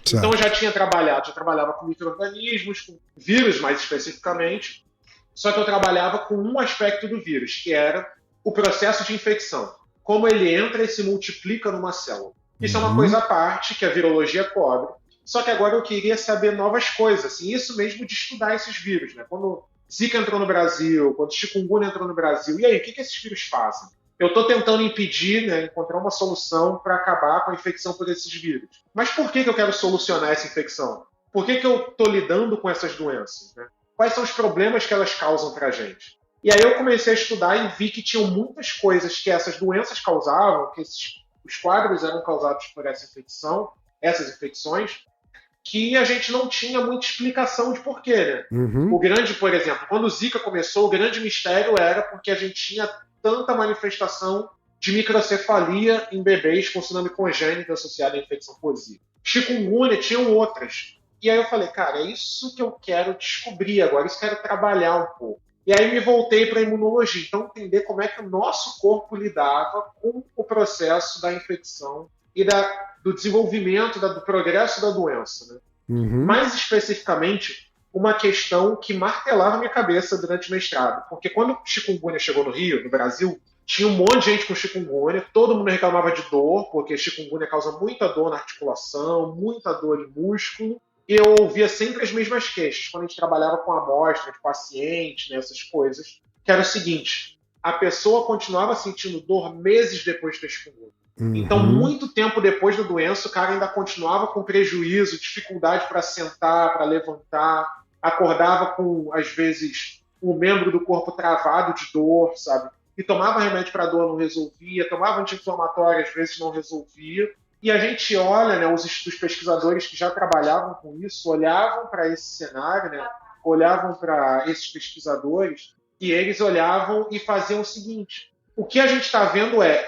Certo. Então eu já trabalhava com micro-organismos, com vírus mais especificamente, só que eu trabalhava com um aspecto do vírus, que era o processo de infecção. Como ele entra e se multiplica numa célula. Isso é uma coisa à parte, que a virologia cobre. Só que agora eu queria saber novas coisas, assim, isso mesmo de estudar esses vírus, né? Quando Zika entrou no Brasil, quando chikungunya entrou no Brasil, e aí, o que esses vírus fazem? Eu estou tentando impedir, né, encontrar uma solução para acabar com a infecção por esses vírus. Mas por que eu quero solucionar essa infecção? Por que eu estou lidando com essas doenças? Né? Quais são os problemas que elas causam para a gente? E aí eu comecei a estudar e vi que tinham muitas coisas que essas doenças causavam, que os quadros eram causados por essa infecção, essas infecções, que a gente não tinha muita explicação de porquê, né? O
Uhum.
grande, por exemplo, quando o Zika começou, o grande mistério era porque a gente tinha tanta manifestação de microcefalia em bebês com síndrome congênita associada à infecção por Zika. Chikungunya tinham outras. E aí eu falei, cara, é isso que eu quero descobrir agora, isso que eu quero trabalhar um pouco. E aí me voltei para a imunologia, então entender como é que o nosso corpo lidava com o processo da infecção e do desenvolvimento, do progresso da doença. Né?
Uhum.
Mais especificamente, uma questão que martelava minha cabeça durante o mestrado. Porque quando o chikungunya chegou no Rio, no Brasil, tinha um monte de gente com chikungunya, todo mundo reclamava de dor, porque chikungunya causa muita dor na articulação, muita dor em músculo, e eu ouvia sempre as mesmas queixas, quando a gente trabalhava com amostra de paciente, né, essas coisas, que era o seguinte, a pessoa continuava sentindo dor meses depois de ter chikungunya. Então,
Uhum.
muito tempo depois da doença, o cara ainda continuava com prejuízo, dificuldade para sentar, para levantar, acordava com, às vezes, um membro do corpo travado de dor, sabe? E tomava remédio para dor, não resolvia, tomava anti-inflamatório, às vezes não resolvia. E a gente olha, né, os pesquisadores que já trabalhavam com isso, olhavam para esse cenário, né, olhavam para esses pesquisadores, e eles olhavam e faziam o seguinte: o que a gente está vendo é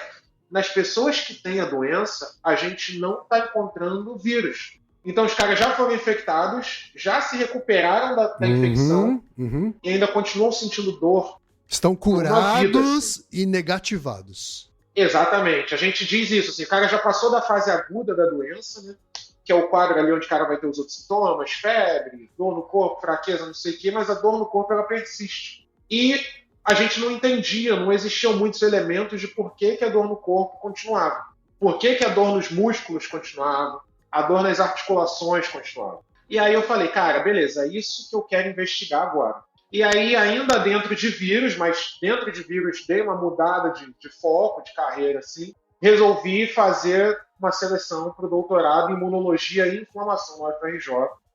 nas pessoas que têm a doença, a gente não está encontrando vírus. Então, os caras já foram infectados, já se recuperaram da infecção
Uhum. Uhum.
e ainda continuam sentindo dor
Estão
por uma vida. Assim.
curados e negativados.
Exatamente. A gente diz isso. Assim, o cara já passou da fase aguda da doença, né? Que é o quadro ali onde o cara vai ter os outros sintomas, febre, dor no corpo, fraqueza, não sei o quê, mas a dor no corpo ela persiste. E a gente não entendia, não existiam muitos elementos de por que a dor no corpo continuava. Por que a dor nos músculos continuava, a dor nas articulações continuava. E aí eu falei, cara, beleza, é isso que eu quero investigar agora. E aí, ainda dentro de vírus, mas dentro de vírus dei uma mudada de foco, de carreira, assim, resolvi fazer uma seleção para o doutorado em imunologia e inflamação no UFRJ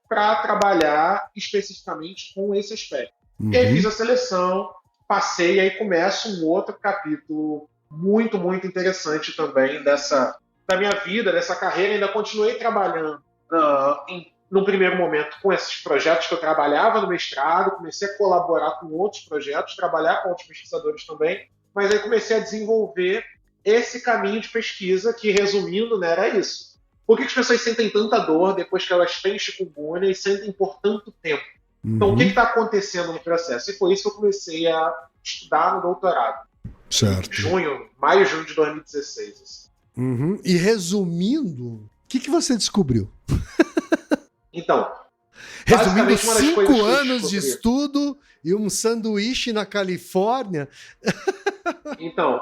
para trabalhar especificamente com esse aspecto. E aí fiz
Uhum.
a seleção, passei e aí começa um outro capítulo muito, muito interessante também da minha vida, dessa carreira. Ainda continuei trabalhando num primeiro momento com esses projetos que eu trabalhava no mestrado, comecei a colaborar com outros projetos, trabalhar com outros pesquisadores também, mas aí comecei a desenvolver esse caminho de pesquisa que, resumindo, né, era isso. Por que as pessoas sentem tanta dor depois que elas têm chikungunya e sentem por tanto tempo? Então, o que
Uhum.
está acontecendo no processo? E foi isso que eu comecei a estudar no doutorado, em
Certo.
maio, junho de 2016. Assim.
Uhum. E resumindo, o que você descobriu?
Então,
Resumindo,
basicamente, uma das coisas
5
que eu
anos de
descobri.
estudo e um sanduíche na Califórnia.
Então,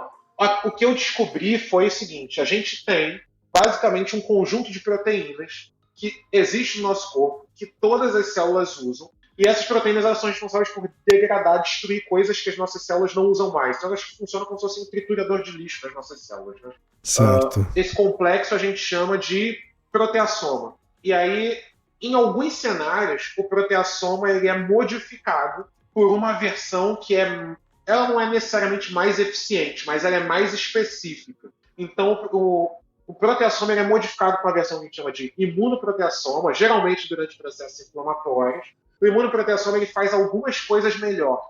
o que eu descobri foi o seguinte: a gente tem basicamente um conjunto de proteínas que existe no nosso corpo, que todas as células usam, e essas proteínas elas são responsáveis por degradar, destruir coisas que as nossas células não usam mais. Então elas funcionam como se fosse um triturador de lixo das nossas células. Né?
Certo.
Esse complexo a gente chama de proteassoma. E aí, em alguns cenários, o proteassoma ele é modificado por uma versão que ela não é necessariamente mais eficiente, mas ela é mais específica. Então, o proteassoma é modificado com a versão que a gente chama de imunoproteassoma, geralmente durante processos inflamatórios. O imunoproteassoma ele faz algumas coisas melhor,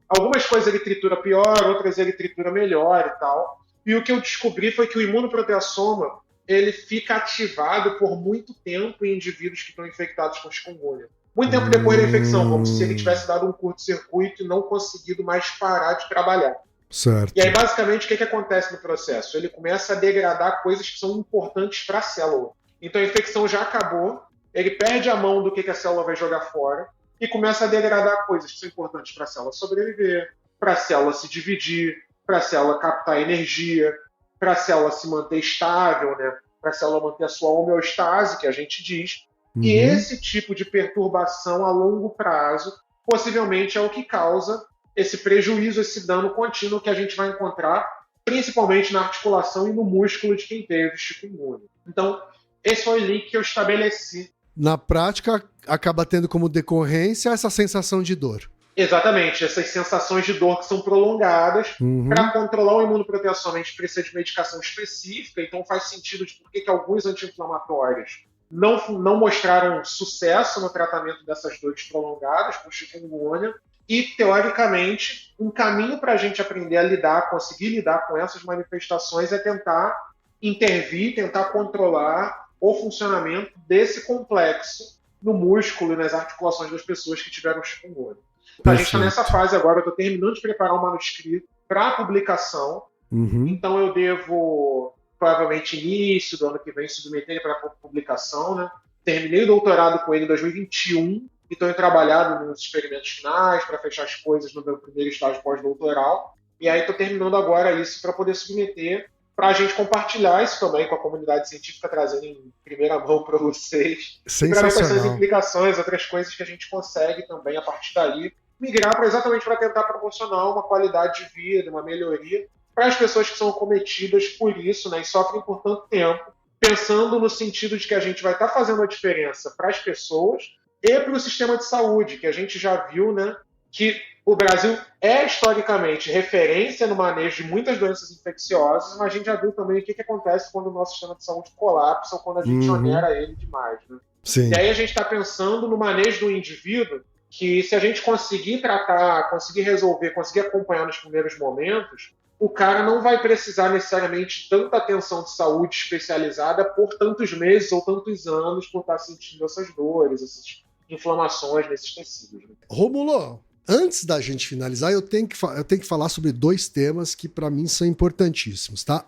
algumas coisas ele tritura pior, outras ele tritura melhor e tal. E o que eu descobri foi que o imunoproteassoma ele fica ativado por muito tempo em indivíduos que estão infectados com chikungunya. Muito tempo depois da infecção, como se ele tivesse dado um curto-circuito e não conseguido mais parar de trabalhar. E
Certo.
aí, basicamente, o que acontece no processo? Ele começa a degradar coisas que são importantes para a célula. Então, a infecção já acabou, ele perde a mão do que a célula vai jogar fora e começa a degradar coisas que são importantes para a célula sobreviver, para a célula se dividir, para a célula captar energia, para a célula se manter estável, né? Para a célula manter a sua homeostase, que a gente diz. E
Uhum.
esse tipo de perturbação a longo prazo possivelmente é o que causa esse prejuízo, esse dano contínuo que a gente vai encontrar principalmente na articulação e no músculo de quem teve chikungunya. Então, esse foi o link que eu estabeleci.
Na prática, acaba tendo como decorrência essa sensação de dor.
Exatamente, essas sensações de dor que são prolongadas. Para
Uhum.
controlar o imunoproteção, a gente precisa de medicação específica, então faz sentido de por que alguns anti-inflamatórios não mostraram sucesso no tratamento dessas dores prolongadas com chikungunya. E, teoricamente, um caminho para a gente aprender a lidar, conseguir lidar com essas manifestações é tentar intervir, tentar controlar o funcionamento desse complexo no músculo e nas articulações das pessoas que tiveram chikungunya. Então, a gente está nessa
Perfeito.
fase agora, eu estou terminando de preparar um manuscrito para publicação,
Uhum.
então eu devo, provavelmente, início do ano que vem, submeter ele para publicação, né? Terminei o doutorado com ele em 2021 e estou trabalhando nos experimentos finais para fechar as coisas no meu primeiro estágio pós-doutoral. E aí estou terminando agora isso para poder submeter, para a gente compartilhar isso também com a comunidade científica, trazendo em primeira mão para vocês, e para ver quais são as
Sensacional.
implicações, outras coisas que a gente consegue também, a partir daí, migrar exatamente para tentar proporcionar uma qualidade de vida, uma melhoria para as pessoas que são acometidas por isso, né, e sofrem por tanto tempo, pensando no sentido de que a gente vai estar fazendo a diferença para as pessoas e para o sistema de saúde, que a gente já viu, né, que o Brasil é historicamente referência no manejo de muitas doenças infecciosas, mas a gente já viu também o que acontece quando o nosso sistema de saúde colapsa ou quando a gente
Uhum.
onera ele demais. Né?
Sim.
E aí a gente está pensando no manejo do indivíduo, que se a gente conseguir tratar, conseguir resolver, conseguir acompanhar nos primeiros momentos, o cara não vai precisar necessariamente de tanta atenção de saúde especializada por tantos meses ou tantos anos por estar sentindo essas dores, essas inflamações nesses tecidos. Né?
Rômulo, antes da gente finalizar, eu tenho que falar sobre dois temas que para mim são importantíssimos, tá?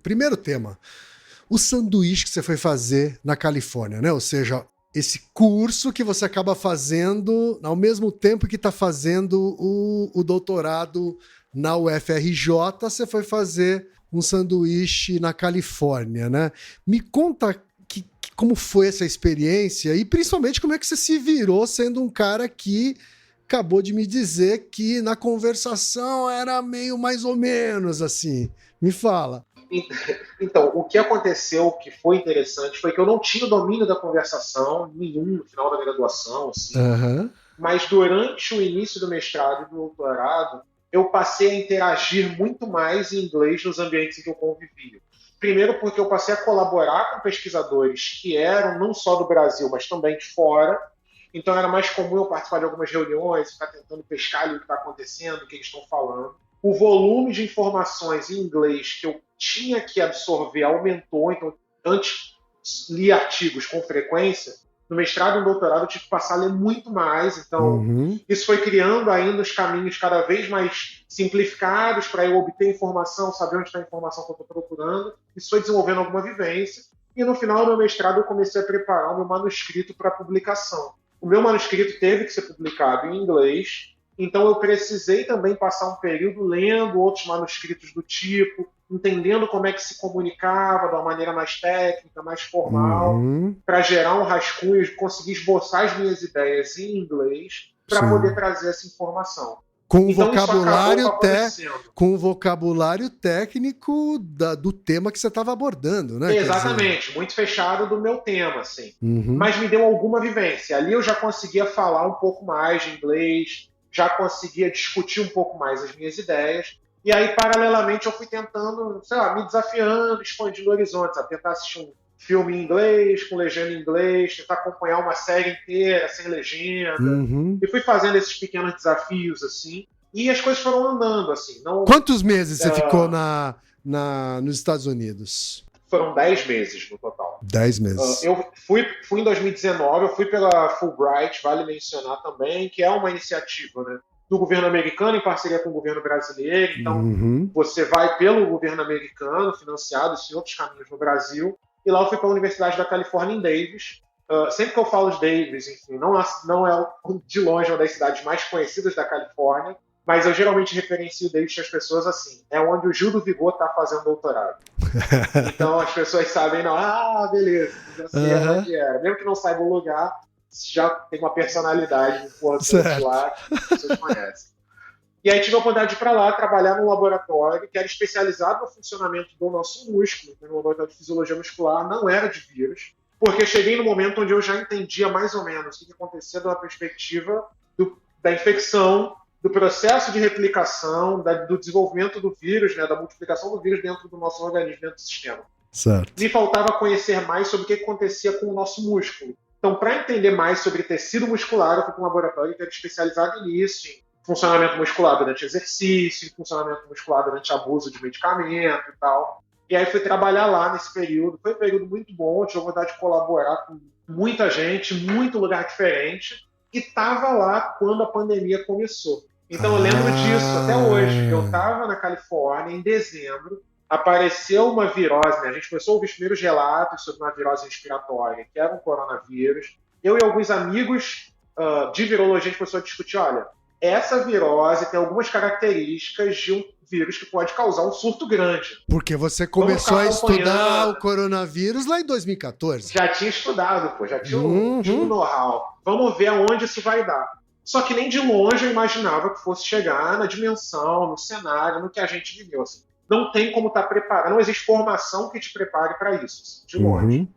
Primeiro tema, o sanduíche que você foi fazer na Califórnia, né? Ou seja, esse curso que você acaba fazendo ao mesmo tempo que está fazendo o doutorado na UFRJ, você foi fazer um sanduíche na Califórnia, né? Me conta como foi essa experiência e principalmente como é que você se virou sendo um cara que acabou de me dizer que na conversação era meio mais ou menos assim. Me fala.
Então, o que aconteceu que foi interessante foi que eu não tinha o domínio da conversação nenhum no final da graduação, assim,
Aham.
mas durante o início do mestrado e do doutorado, eu passei a interagir muito mais em inglês nos ambientes em que eu convivia. Primeiro porque eu passei a colaborar com pesquisadores que eram não só do Brasil, mas também de fora. Então era mais comum eu participar de algumas reuniões, ficar tentando pescar ali o que está acontecendo, o que eles estão falando. O volume de informações em inglês que eu tinha que absorver aumentou. Então, antes li artigos com frequência, no mestrado e no doutorado eu tive que passar a ler muito mais. Então,
Uhum.
isso foi criando ainda os caminhos cada vez mais simplificados para eu obter informação, saber onde está a informação que eu estou procurando. Isso foi desenvolvendo alguma vivência. E no final do meu mestrado eu comecei a preparar o meu manuscrito para publicação. O meu manuscrito teve que ser publicado em inglês, então eu precisei também passar um período lendo outros manuscritos do tipo, entendendo como é que se comunicava de uma maneira mais técnica, mais formal,
Uhum.
para gerar um rascunho, conseguir esboçar as minhas ideias em inglês para poder
Sim.
trazer essa informação.
Com o
Então isso acabou favorecendo.
com o vocabulário técnico do tema que você estava abordando, né? Quer dizer.
Exatamente, muito fechado do meu tema, assim.
Uhum.
Mas me deu alguma vivência. Ali eu já conseguia falar um pouco mais de inglês, já conseguia discutir um pouco mais as minhas ideias. E aí, paralelamente, eu fui tentando, sei lá, me desafiando, expandindo horizontes, a tentar assistir um filme em inglês, com legenda em inglês, tentar acompanhar uma série inteira sem legenda.
Uhum.
E fui fazendo esses pequenos desafios, assim. E as coisas foram andando, assim. Não,
Quantos meses você ficou nos Estados Unidos?
foram 10 meses no total.
10 meses.
Eu fui em 2019, eu fui pela Fulbright, vale mencionar também, que é uma iniciativa, né, do governo americano em parceria com o governo brasileiro. Então,
Uhum.
você vai pelo governo americano, financiado em outros caminhos no Brasil, e lá eu fui para a Universidade da Califórnia em Davis. Sempre que eu falo de Davis, enfim, não é de longe uma das cidades mais conhecidas da Califórnia, mas eu geralmente referencio Davis às pessoas assim. É onde o Gil do Vigor está fazendo doutorado. Então as pessoas sabem, não, beleza, já sei onde era. Mesmo que não saiba o lugar, já tem uma personalidade importante
Certo.
lá que as pessoas conhecem. E aí tive a oportunidade de ir para lá, trabalhar num laboratório que era especializado no funcionamento do nosso músculo, no laboratório de fisiologia muscular, não era de vírus, porque cheguei no momento onde eu já entendia mais ou menos o que acontecia da perspectiva da infecção, do processo de replicação, do desenvolvimento do vírus, né, da multiplicação do vírus dentro do nosso organismo, dentro do sistema.
Certo.
Me faltava conhecer mais sobre o que acontecia com o nosso músculo. Então, para entender mais sobre tecido muscular, eu fui para um laboratório que era especializado nisso, em funcionamento muscular durante exercício, em funcionamento muscular durante abuso de medicamento e tal. E aí fui trabalhar lá nesse período. Foi um período muito bom, tive a oportunidade de colaborar com muita gente, muito lugar diferente. E estava lá quando a pandemia começou. Então eu lembro disso até hoje. Eu estava na Califórnia em dezembro, apareceu uma virose, né? A gente começou a ouvir os primeiros relatos sobre uma virose respiratória, que era um coronavírus. Eu e alguns amigos de virologia, a gente começou a discutir, olha, essa virose tem algumas características de um vírus que pode causar um surto grande.
Porque você começou a estudar o coronavírus lá em 2014.
Já tinha estudado, já tinha um know-how. Vamos ver aonde isso vai dar. Só que nem de longe eu imaginava que fosse chegar na dimensão, no cenário, no que a gente viveu. Assim. Não tem como estar preparado, não existe formação que te prepare para isso, assim, de longe.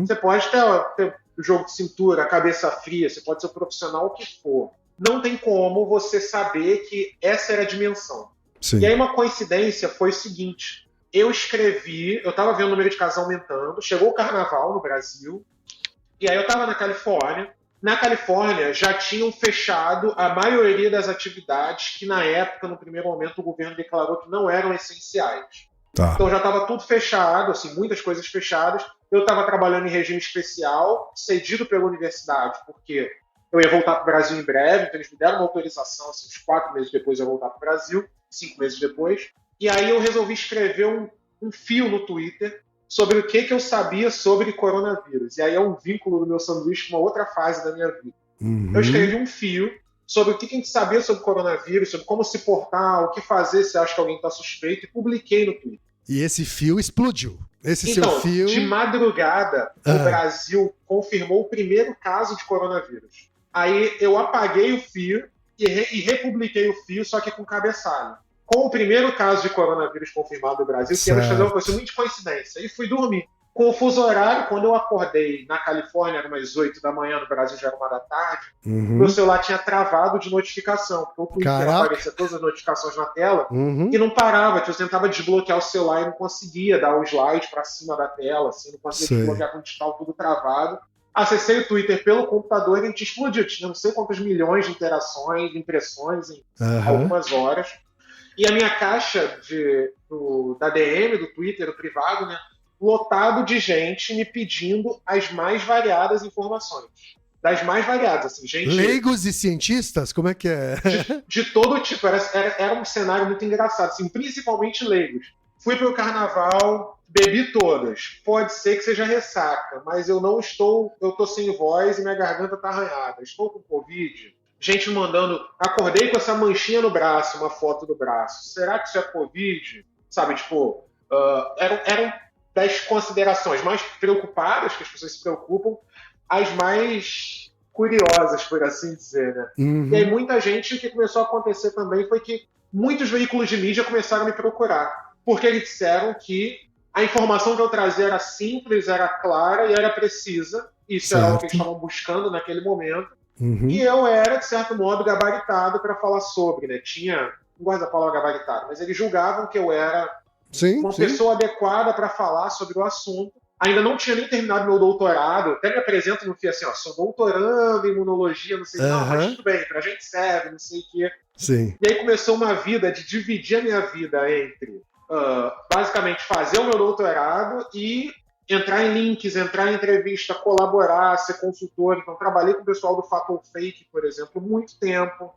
Você pode ter o jogo de cintura, a cabeça fria, você pode ser o profissional o que for. Não tem como você saber que essa era a dimensão. Sim. E aí uma coincidência foi o seguinte, eu estava vendo o número de casos aumentando, chegou o carnaval no Brasil, e aí eu estava na Califórnia. Na Califórnia já tinham fechado a maioria das atividades que na época, no primeiro momento, o governo declarou que não eram essenciais. Tá. Então já estava tudo fechado, assim, muitas coisas fechadas. Eu estava trabalhando em regime especial, cedido pela universidade, porque eu ia voltar para o Brasil em breve, então eles me deram uma autorização, assim, uns 4 meses depois eu ia voltar para o Brasil, 5 meses depois. E aí eu resolvi escrever um fio no Twitter sobre o que eu sabia sobre coronavírus. E aí é um vínculo do meu sanduíche com uma outra fase da minha vida. Eu escrevi um fio sobre o que a gente sabia sobre coronavírus, sobre como se portar, o que fazer se acha que alguém está suspeito, e publiquei no Twitter.
E esse fio explodiu.
Então,
seu fio...
de madrugada, o Brasil confirmou o primeiro caso de coronavírus. Aí eu apaguei o fio e republiquei o fio, só que com cabeçalho. Com o primeiro caso de coronavírus confirmado no Brasil, que era fazer uma coisa muito de coincidência. E fui dormir. Com o fuso horário, quando eu acordei na Califórnia, eram umas 8 da manhã, no Brasil já era 1 da tarde, meu celular tinha travado de notificação. Porque o Twitter aparecia todas as notificações na tela e não parava. Eu tentava desbloquear o celular e não conseguia dar o slide para cima da tela, assim, não conseguia desbloquear com o digital tudo travado. Acessei o Twitter pelo computador e a gente explodiu. Tinha não sei quantos milhões de interações, de impressões em algumas horas. E a minha caixa da DM, do Twitter, do privado, né, lotado de gente me pedindo as mais variadas informações. Das mais variadas, assim, gente...
Leigos e cientistas? Como é que é?
De todo tipo. Era um cenário muito engraçado, assim, principalmente leigos. Fui pro carnaval, bebi todas. Pode ser que seja ressaca, mas eu tô sem voz e minha garganta tá arranhada. Estou com Covid. Gente mandando, acordei com essa manchinha no braço, uma foto do braço. Será que isso é Covid? Sabe, tipo, eram das considerações mais preocupadas, que as pessoas se preocupam, as mais curiosas, por assim dizer, né? E aí muita gente, o que começou a acontecer também foi que muitos veículos de mídia começaram a me procurar, porque eles disseram que a informação que eu trazia era simples, era clara e era precisa. Isso era o que eles estavam buscando naquele momento. E eu era, de certo modo, gabaritado para falar sobre, né? Não gosto da palavra gabaritado, mas eles julgavam que eu era uma pessoa adequada para falar sobre o assunto. Ainda não tinha nem terminado meu doutorado, até me apresento no FIA assim, sou doutorando em imunologia, não sei, não, mas tudo bem, pra gente serve, não sei o quê. E aí começou uma vida de dividir a minha vida entre, basicamente, fazer o meu doutorado e entrar em links, entrar em entrevista, colaborar, ser consultor. Então, trabalhei com o pessoal do Fatal Fake, por exemplo, muito tempo.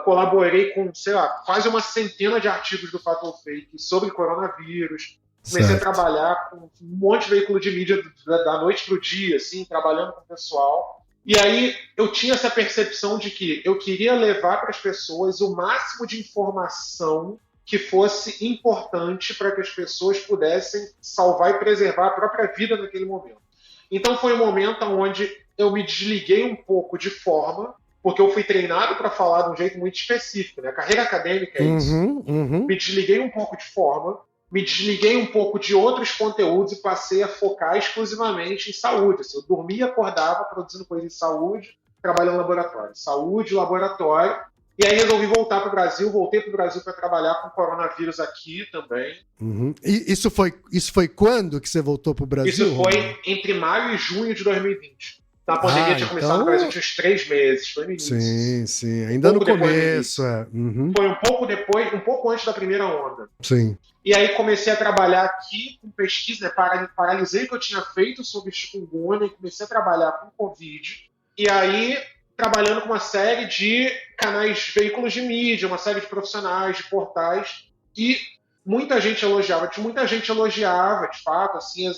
Colaborei com, sei lá, quase uma centena de artigos do Fatal Fake sobre coronavírus. Comecei a trabalhar com um monte de veículo de mídia da noite pro dia, assim, trabalhando com o pessoal. E aí eu tinha essa percepção de que eu queria levar para as pessoas o máximo de informação que fosse importante para que as pessoas pudessem salvar e preservar a própria vida naquele momento. Então foi um momento onde eu me desliguei um pouco de forma, porque eu fui treinado para falar de um jeito muito específico, né? A carreira acadêmica é isso. Me desliguei um pouco de forma, me desliguei um pouco de outros conteúdos e passei a focar exclusivamente em saúde. Assim, eu dormia e acordava produzindo coisa em saúde, trabalhando no laboratório. Saúde, laboratório. E aí resolvi voltar para o Brasil, voltei para o Brasil para trabalhar com coronavírus aqui também.
Uhum. E isso foi quando que você voltou para o Brasil?
Isso foi entre maio e junho de 2020. Então a pandemia tinha começado no Brasil tinha uns 3 meses, foi no início.
Sim, ainda no começo.
Uhum. Foi um pouco depois, um pouco antes da primeira onda.
Sim.
E aí comecei a trabalhar aqui com pesquisa, né? Paralisei o que eu tinha feito sobre chikungunya e comecei a trabalhar com Covid. E aí trabalhando com uma série de canais, veículos de mídia, uma série de profissionais, de portais, e muita gente elogiava, de fato, assim,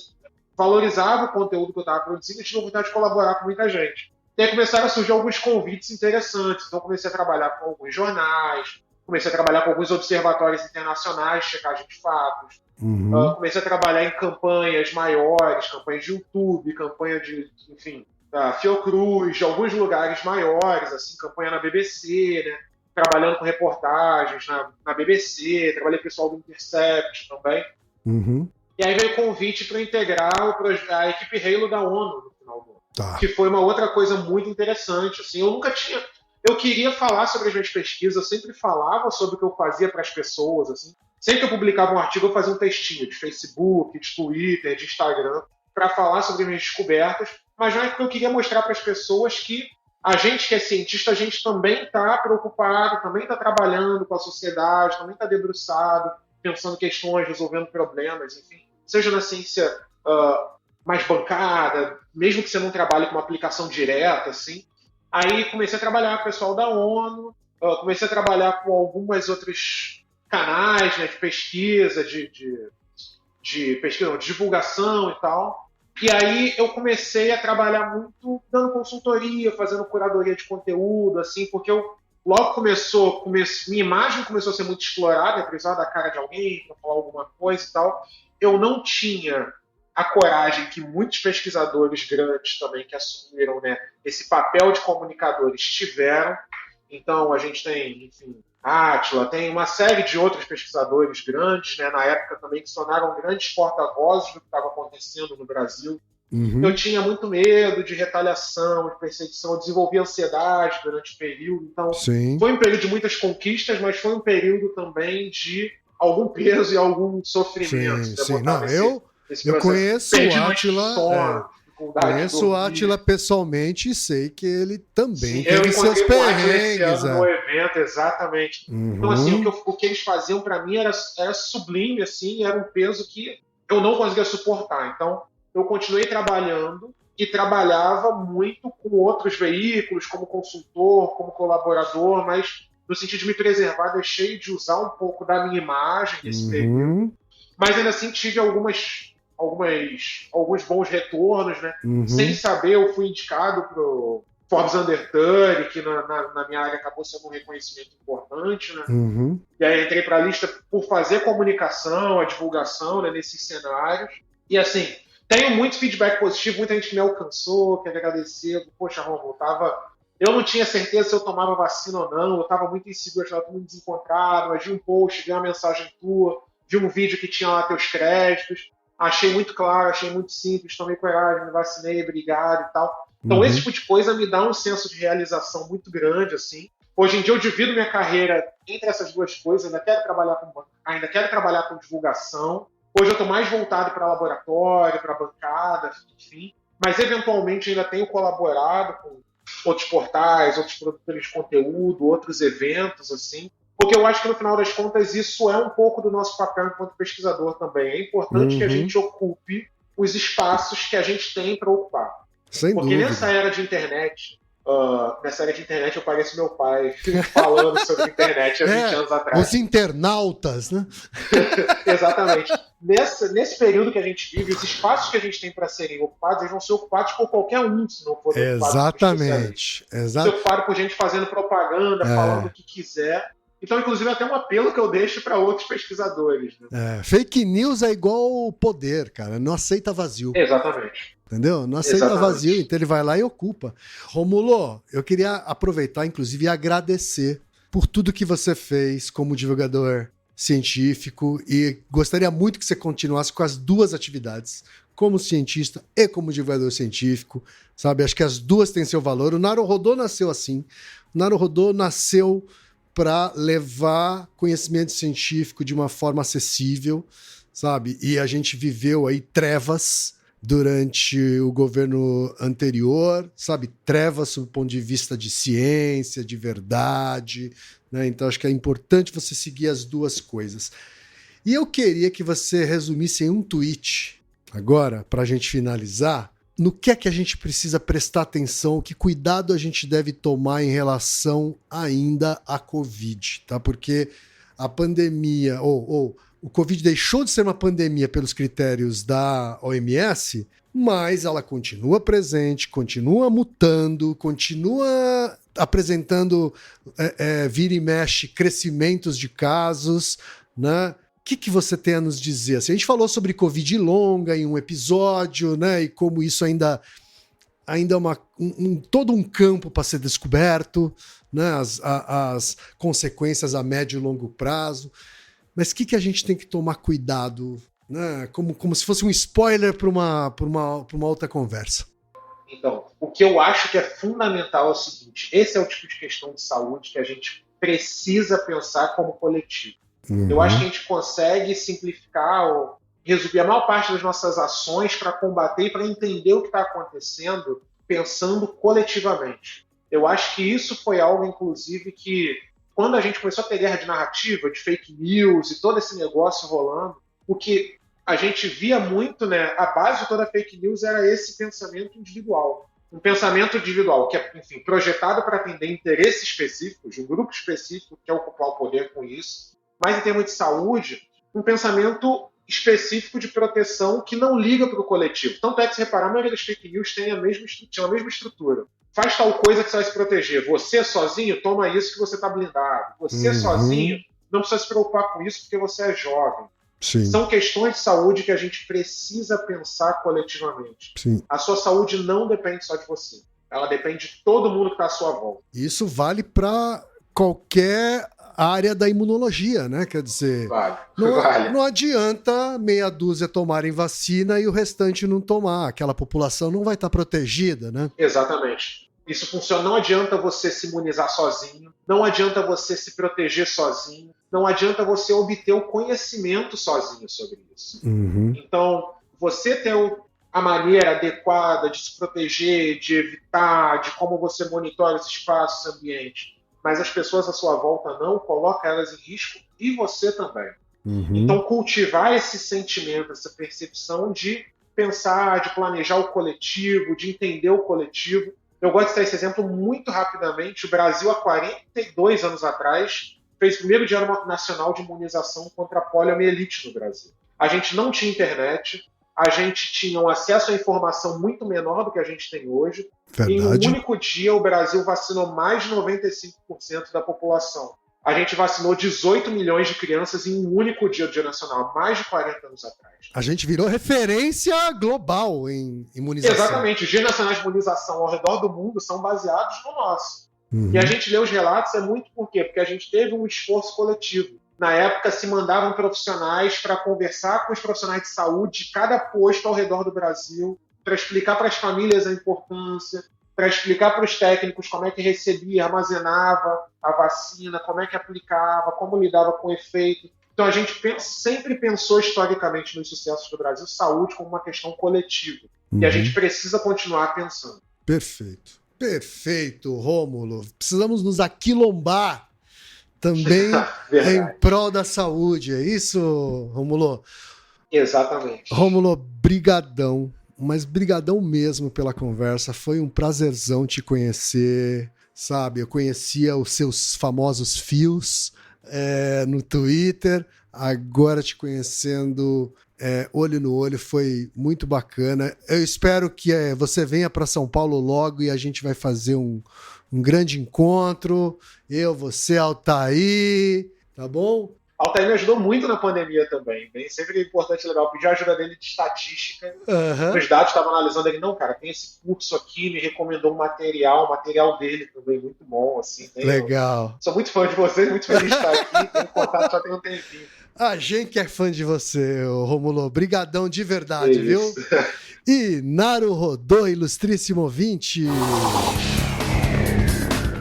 valorizava o conteúdo que eu estava produzindo e tive a oportunidade de colaborar com muita gente. E aí começaram a surgir alguns convites interessantes, então comecei a trabalhar com alguns jornais, comecei a trabalhar com alguns observatórios internacionais, checagem de fatos, comecei a trabalhar em campanhas maiores, campanhas de YouTube, campanha de, enfim, da Fiocruz, de alguns lugares maiores, assim, campanha na BBC, né? Trabalhando com reportagens na BBC, trabalhei com o pessoal do Intercept também.
Uhum.
E aí veio o convite para integrar a equipe Halo da ONU no final do ano, que foi uma outra coisa muito interessante. Assim, eu queria falar sobre as minhas pesquisas, eu sempre falava sobre o que eu fazia para as pessoas. Assim. Sempre que eu publicava um artigo, eu fazia um textinho de Facebook, de Twitter, de Instagram, para falar sobre as minhas descobertas, mas não é porque eu queria mostrar para as pessoas que a gente que é cientista, a gente também está preocupado, também está trabalhando com a sociedade, também está debruçado, pensando questões, resolvendo problemas, enfim. Seja na ciência mais bancada, mesmo que você não trabalhe com uma aplicação direta, assim. Aí comecei a trabalhar com o pessoal da ONU, comecei a trabalhar com algumas outros canais, né, de pesquisa, de pesquisa, não, de divulgação e tal. E aí eu comecei a trabalhar muito dando consultoria, fazendo curadoria de conteúdo, assim, porque logo minha imagem começou a ser muito explorada, eu precisava da cara de alguém para falar alguma coisa e tal. Eu não tinha a coragem que muitos pesquisadores grandes também que assumiram, né, esse papel de comunicadores tiveram. Então a gente tem, enfim, Átila, tem uma série de outros pesquisadores grandes, né, na época também, que se tornaram grandes porta-vozes do que estava acontecendo no Brasil. Uhum. Eu tinha muito medo de retaliação, de perseguição, eu desenvolvi ansiedade durante o período. Então, foi um período de muitas conquistas, mas foi um período também de algum peso e algum sofrimento.
Sim. Não, eu conheço o Átila. Conheço o Átila pessoalmente e sei que ele também teve seus perrengues.
No evento, exatamente.
Uhum.
Então, assim, o que eles faziam para mim era sublime, assim, era um peso que eu não conseguia suportar. Então, eu continuei trabalhando e trabalhava muito com outros veículos, como consultor, como colaborador, mas no sentido de me preservar, deixei de usar um pouco da minha imagem nesse período. Mas ainda assim tive alguns bons retornos, né? Sem saber, eu fui indicado para o Forbes Under 30, que na minha área acabou sendo um reconhecimento importante, né? E aí entrei para a lista por fazer comunicação, a divulgação, né, nesses cenários. E assim, tenho muito feedback positivo, muita gente que me alcançou, quer agradecer. Poxa, Romulo, eu não tinha certeza se eu tomava vacina ou não, eu estava muito inseguro, estava muito desencontrado, mas vi um post, vi uma mensagem tua, vi um vídeo que tinha lá teus créditos. Achei muito claro, achei muito simples, tomei coragem, me vacinei, obrigado e tal. Então, esse tipo de coisa me dá um senso de realização muito grande, assim. Hoje em dia, eu divido minha carreira entre essas duas coisas. Ainda quero trabalhar com divulgação. Hoje, eu estou mais voltado para laboratório, para bancada, enfim. Mas, eventualmente, ainda tenho colaborado com outros portais, outros produtores de conteúdo, outros eventos, assim. Porque eu acho que, no final das contas, isso é um pouco do nosso papel enquanto pesquisador também. É importante que a gente ocupe os espaços que a gente tem para ocupar.
Sem
Porque
dúvida.
nessa era de internet, eu pareço meu pai falando sobre internet há 20 anos atrás.
Os internautas, né?
Exatamente. Nesse período que a gente vive, os espaços que a gente tem para serem ocupados, eles vão ser ocupados por qualquer um, se não for
Exatamente.
Ser ocupado por gente fazendo propaganda, falando o que quiser. Então, inclusive, até um apelo que eu deixo para outros pesquisadores. Né?
Fake news é igual poder, cara. Não aceita vazio.
Exatamente.
Entendeu? Não aceita vazio, então ele vai lá e ocupa. Romulo, eu queria aproveitar, inclusive, e agradecer por tudo que você fez como divulgador científico e gostaria muito que você continuasse com as duas atividades, como cientista e como divulgador científico, sabe? Acho que as duas têm seu valor. O Naruhodô nasceu assim. O Naruhodô nasceu para levar conhecimento científico de uma forma acessível, sabe? E a gente viveu aí trevas durante o governo anterior, sabe? Trevas sob o ponto de vista de ciência, de verdade, né? Então acho que é importante você seguir as duas coisas. E eu queria que você resumisse em um tweet, agora, para a gente finalizar, no que é que a gente precisa prestar atenção, que cuidado a gente deve tomar em relação ainda à Covid, tá? Porque a pandemia, ou o Covid deixou de ser uma pandemia pelos critérios da OMS, mas ela continua presente, continua mutando, continua apresentando, vira e mexe, crescimentos de casos, né? O que você tem a nos dizer? Assim, a gente falou sobre Covid longa em um episódio, né? E como isso ainda é todo um campo para ser descoberto, né? As consequências a médio e longo prazo. Mas o que a gente tem que tomar cuidado, né? Como se fosse um spoiler para uma outra conversa.
Então, o que eu acho que é fundamental é o seguinte: esse é o tipo de questão de saúde que a gente precisa pensar como coletivo. Eu acho que a gente consegue simplificar ou resumir a maior parte das nossas ações para combater e para entender o que está acontecendo pensando coletivamente. Eu acho que isso foi algo, inclusive, que quando a gente começou a ter guerra de narrativa, de fake news e todo esse negócio rolando, o que a gente via muito, né, a base de toda a fake news era esse pensamento individual. Um pensamento individual que é, enfim, projetado para atender interesses específicos, de um grupo específico que quer ocupar o poder com isso, mas em termos de saúde, um pensamento específico de proteção que não liga para o coletivo. Tanto é que, se reparar, a maioria das fake news tinha a mesma estrutura. Faz tal coisa que você vai se proteger. Você sozinho, toma isso que você está blindado. Você sozinho, não precisa se preocupar com isso porque você é jovem.
Sim.
São questões de saúde que a gente precisa pensar coletivamente.
Sim.
A sua saúde não depende só de você. Ela depende de todo mundo que está à sua volta.
Isso vale para qualquer área da imunologia, né? Quer dizer, não adianta meia dúzia tomarem vacina e o restante não tomar. Aquela população não vai estar protegida, né?
Exatamente. Isso funciona. Não adianta você se imunizar sozinho, não adianta você se proteger sozinho, não adianta você obter o conhecimento sozinho sobre isso. Então, você ter a maneira adequada de se proteger, de evitar, de como você monitora esse espaço, esse ambiente, mas as pessoas à sua volta não, coloca elas em risco e você também. Então, cultivar esse sentimento, essa percepção de pensar, de planejar o coletivo, de entender o coletivo. Eu gosto de dar esse exemplo muito rapidamente. O Brasil, há 42 anos atrás, fez o primeiro Dia Nacional de Imunização contra a poliomielite no Brasil. A gente não tinha internet, a gente tinha um acesso à informação muito menor do que a gente tem hoje.
Verdade.
Em um único dia, o Brasil vacinou mais de 95% da população. A gente vacinou 18 milhões de crianças em um único dia do Dia Nacional, mais de 40 anos atrás.
A gente virou referência global em imunização.
Exatamente. Os Dias Nacionais de Imunização ao redor do mundo são baseados no nosso. E a gente lê os relatos, é muito por quê? Porque a gente teve um esforço coletivo. Na época, se mandavam profissionais para conversar com os profissionais de saúde de cada posto ao redor do Brasil, para explicar para as famílias a importância, para explicar para os técnicos como é que recebia, armazenava a vacina, como é que aplicava, como lidava com o efeito. Então, a gente sempre pensou historicamente nos sucessos do Brasil, saúde como uma questão coletiva. E a gente precisa continuar pensando.
Perfeito. Perfeito, Rômulo. Precisamos nos aquilombar também em prol da saúde. É isso, Rômulo?
Exatamente.
Rômulo, brigadão. Mas brigadão mesmo pela conversa. Foi um prazerzão te conhecer, sabe? Eu conhecia os seus famosos fios no Twitter. Agora te conhecendo olho no olho foi muito bacana. Eu espero que você venha para São Paulo logo e a gente vai fazer um grande encontro. Eu, você, Altair, tá bom?
Altair me ajudou muito na pandemia também. Bem, sempre é importante, legal, pedir a ajuda dele de estatística. Os dados, estava analisando ele, não, cara, tem esse curso aqui, me recomendou um material dele também muito bom. Assim,
legal.
Sou muito fã de vocês, muito feliz de estar aqui, tenho contato já tem um tempinho.
A gente que é fã de você, ô Rômulo. Brigadão de verdade, viu? E Naruhodô, ilustríssimo ouvinte.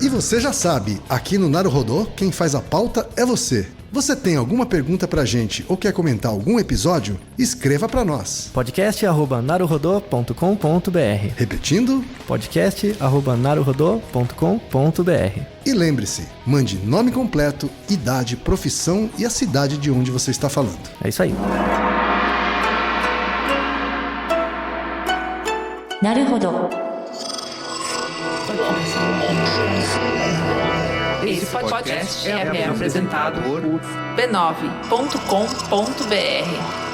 E você já sabe, aqui no Naruhodô, quem faz a pauta é você. Você tem alguma pergunta pra gente ou quer comentar algum episódio? Escreva pra nós.
podcast@naruhodô.com.br.
Repetindo?
podcast@naruhodô.com.br.
E lembre-se, mande nome completo, idade, profissão e a cidade de onde você está falando.
É isso aí.
Naruhodo.
Esse podcast é apresentado por b9.com.br.